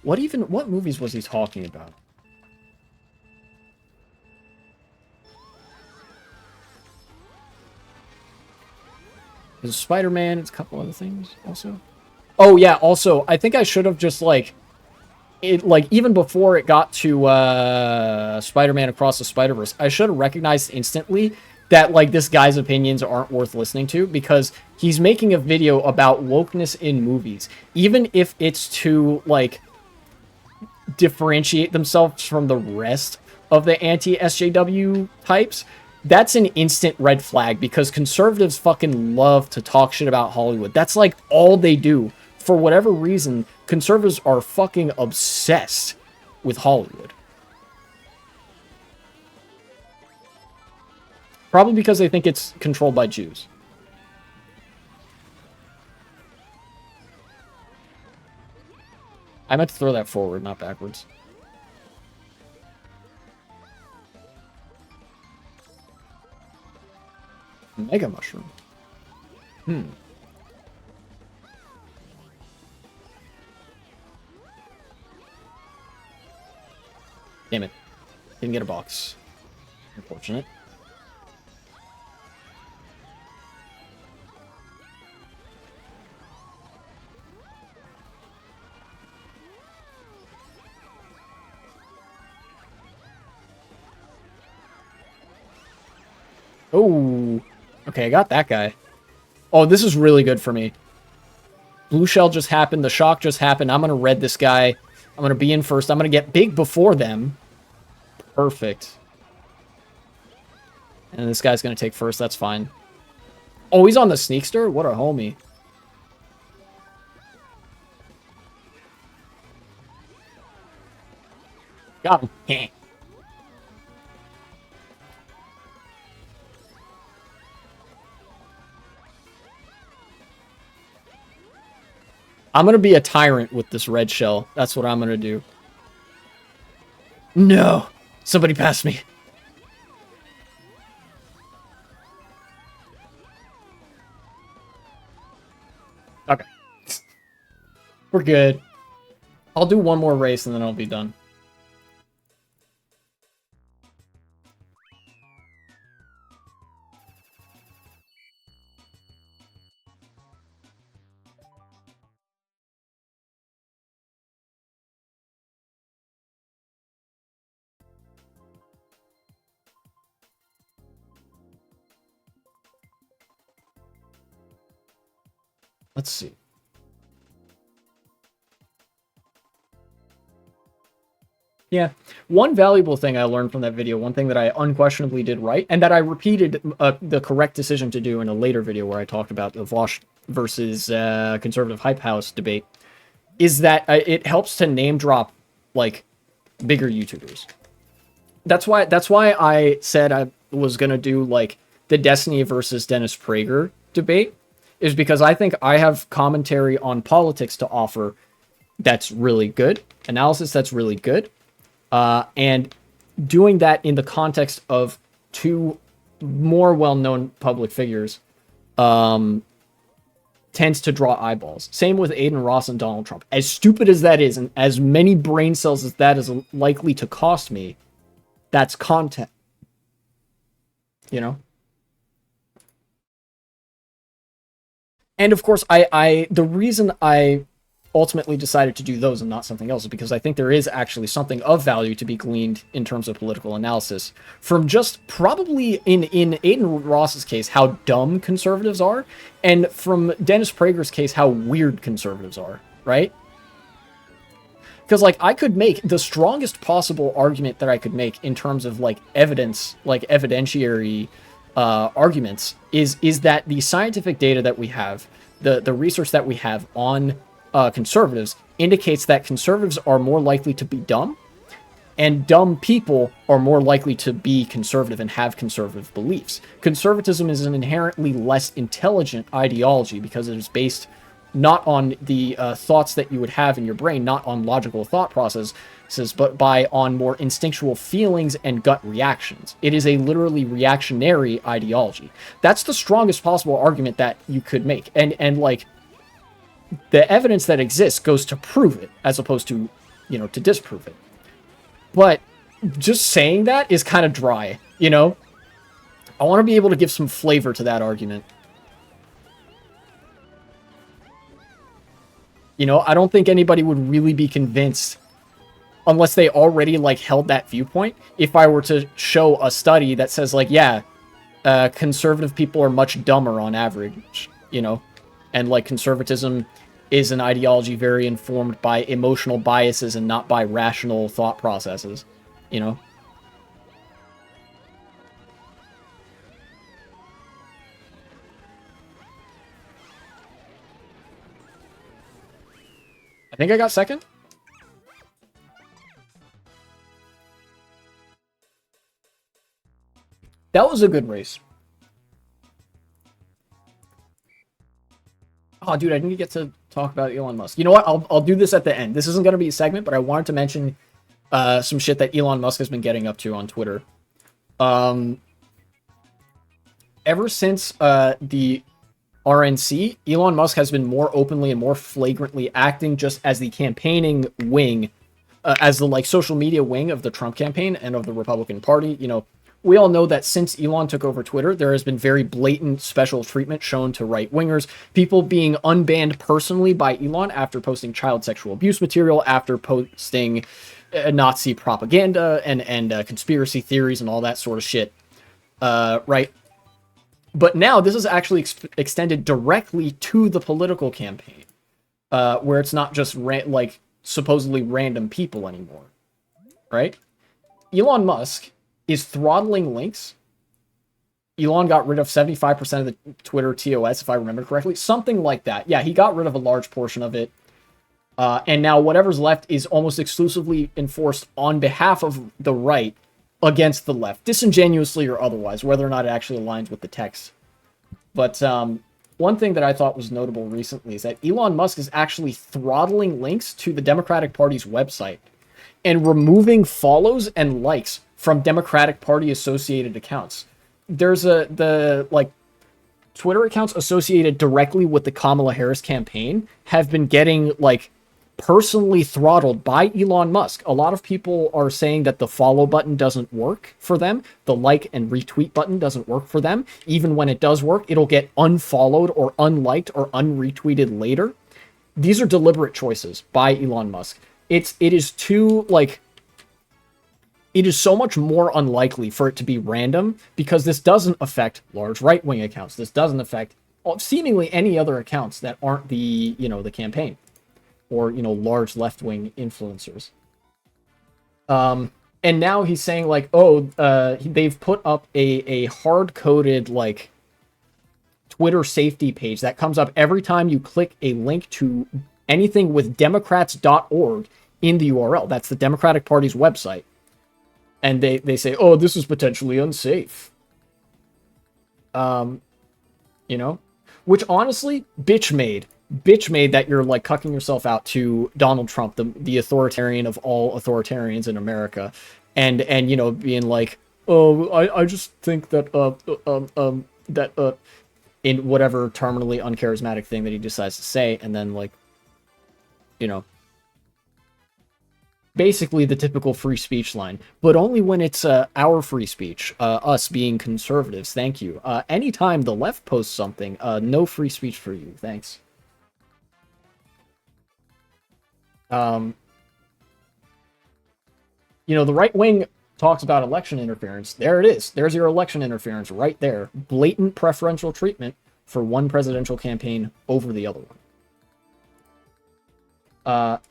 What movies was he talking about? There's Spider-Man, it's a couple other things also. Oh yeah, also, I think I should have just even before it got to Spider-Man Across the Spider-Verse, I should have recognized instantly that this guy's opinions aren't worth listening to, because he's making a video about wokeness in movies. Even if it's to differentiate themselves from the rest of the anti-SJW types, that's an instant red flag, because conservatives fucking love to talk shit about Hollywood. That's all they do. For whatever reason, conservatives are fucking obsessed with Hollywood. Probably because they think it's controlled by Jews. I meant to throw that forward, not backwards. Mega mushroom. Damn it. Didn't get a box. Unfortunate. Oh. Okay, I got that guy. Oh, this is really good for me. Blue shell just happened. The shock just happened. I'm going to red this guy. I'm going to be in first. I'm going to get big before them. Perfect. And this guy's going to take first. That's fine. Oh, he's on the sneakster? What a homie. Got him. I'm going to be a tyrant with this red shell. That's what I'm going to do. No! Somebody pass me. Okay. We're good. I'll do one more race and then I'll be done. Let's see. Yeah, one valuable thing I learned from that video, one thing that I unquestionably did right, and that I repeated the correct decision to do in a later video where I talked about the Vosh versus conservative hype house debate, is that it helps to name drop bigger YouTubers. That's why I said I was gonna do the Destiny versus Dennis Prager debate, is because I think I have commentary on politics to offer that's really good, analysis that's really good, and doing that in the context of two more well-known public figures tends to draw eyeballs. Same with Aiden Ross and Donald Trump. As stupid as that is, and as many brain cells as that is likely to cost me, that's content. You know? And of course, the reason I ultimately decided to do those and not something else is because I think there is actually something of value to be gleaned in terms of political analysis from just probably in Aiden Ross's case, how dumb conservatives are, and from Dennis Prager's case, how weird conservatives are, right? Because I could make the strongest possible argument that I could make in terms of evidence, evidentiary arguments is that the scientific data that we have, the research that we have on conservatives indicates that conservatives are more likely to be dumb And dumb people are more likely to be conservative and have conservative beliefs. Conservatism is an inherently less intelligent ideology because it is based not on the thoughts that you would have in your brain, not on logical thought processes, but on more instinctual feelings and gut reactions. It is a literally reactionary ideology. That's the strongest possible argument that you could make. And like, the evidence that exists goes to prove it, as opposed to, to disprove it. But just saying that is kind of dry, I want to be able to give some flavor to that argument. I don't think anybody would really be convinced unless they already, like, held that viewpoint. If I were to show a study that says, like, yeah, conservative people are much dumber on average, and, like, conservatism is an ideology very informed by emotional biases and not by rational thought processes, I think I got second. That was a good race. Oh, dude, I didn't get to talk about Elon Musk. You know what? I'll do this at the end. This isn't going to be a segment, but I wanted to mention some shit that Elon Musk has been getting up to on Twitter. Ever since the RNC, Elon Musk has been more openly and more flagrantly acting just as the campaigning wing, as the, like, social media wing of the Trump campaign and of the Republican Party. We all know that since Elon took over Twitter, there has been very blatant special treatment shown to right-wingers, people being unbanned personally by Elon after posting child sexual abuse material, after posting Nazi propaganda and conspiracy theories and all that sort of shit, right? But now this is actually extended directly to the political campaign, where it's not just supposedly random people anymore, right? Elon Musk is throttling links. Elon got rid of 75% of the Twitter TOS, if I remember correctly. Something like that. Yeah, he got rid of a large portion of it. And now whatever's left is almost exclusively enforced on behalf of the right against the left, disingenuously or otherwise, whether or not it actually aligns with the text. But one thing that I thought was notable recently is that Elon Musk is actually throttling links to the Democratic Party's website and removing follows and likes from Democratic Party associated accounts. There's the Twitter accounts associated directly with the Kamala Harris campaign have been getting, like, personally throttled by Elon Musk. A lot of people are saying that the follow button doesn't work for them. The like and retweet button doesn't work for them. Even when it does work, it'll get unfollowed or unliked or unretweeted later. These are deliberate choices by Elon Musk. It is too, like, it is so much more unlikely for it to be random because this doesn't affect large right-wing accounts. This doesn't affect seemingly any other accounts that aren't the, the campaign or, large left-wing influencers. And now he's saying, like, they've put up a hard-coded, like, Twitter safety page that comes up every time you click a link to anything with Democrats.org in the URL. That's the Democratic Party's website. And they say, oh, this is potentially unsafe. Which honestly, bitch made that you're, like, cucking yourself out to Donald Trump, the authoritarian of all authoritarians in America. And being like, oh, I just think that, in whatever terminally uncharismatic thing that he decides to say. And then, like, basically the typical free speech line, but only when it's our free speech, us being conservatives. Thank you. Anytime the left posts something, no free speech for you. Thanks. The right wing talks about election interference. There it is. There's your election interference right there. Blatant preferential treatment for one presidential campaign over the other one.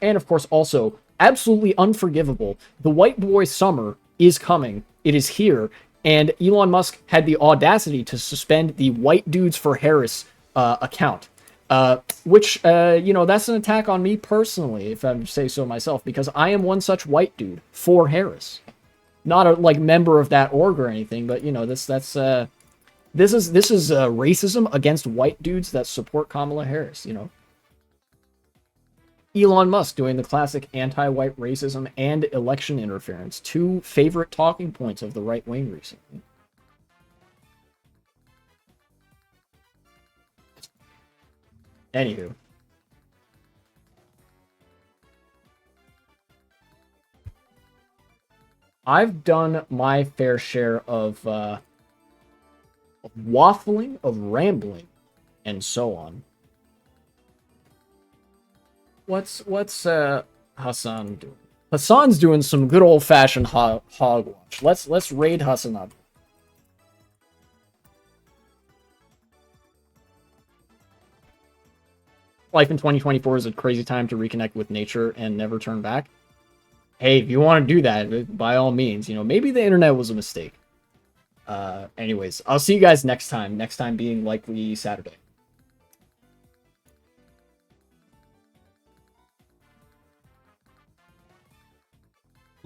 And of course, also, absolutely unforgivable. The white boy summer is coming. It is here. And Elon Musk had the audacity to suspend the White Dudes for Harris account. Which, you know, that's an attack on me personally, if I say so myself, because I am one such white dude for Harris. Not a, like, member of that org or anything, but, you know, this is racism against white dudes that support Kamala Harris, you know. Elon Musk doing the classic anti-white racism and election interference, two favorite talking points of the right wing recently. Anywho. I've done my fair share of waffling, of rambling, and so on. What's Hassan doing? Hassan's doing some good old-fashioned hogwash. Let's raid Hassan up. Life in 2024 is a crazy time to reconnect with nature and never turn back. Hey, if you want to do that, by all means, you know, maybe the internet was a mistake. Anyways, I'll see you guys next time. Next time being likely Saturday.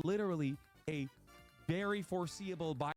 Literally a very foreseeable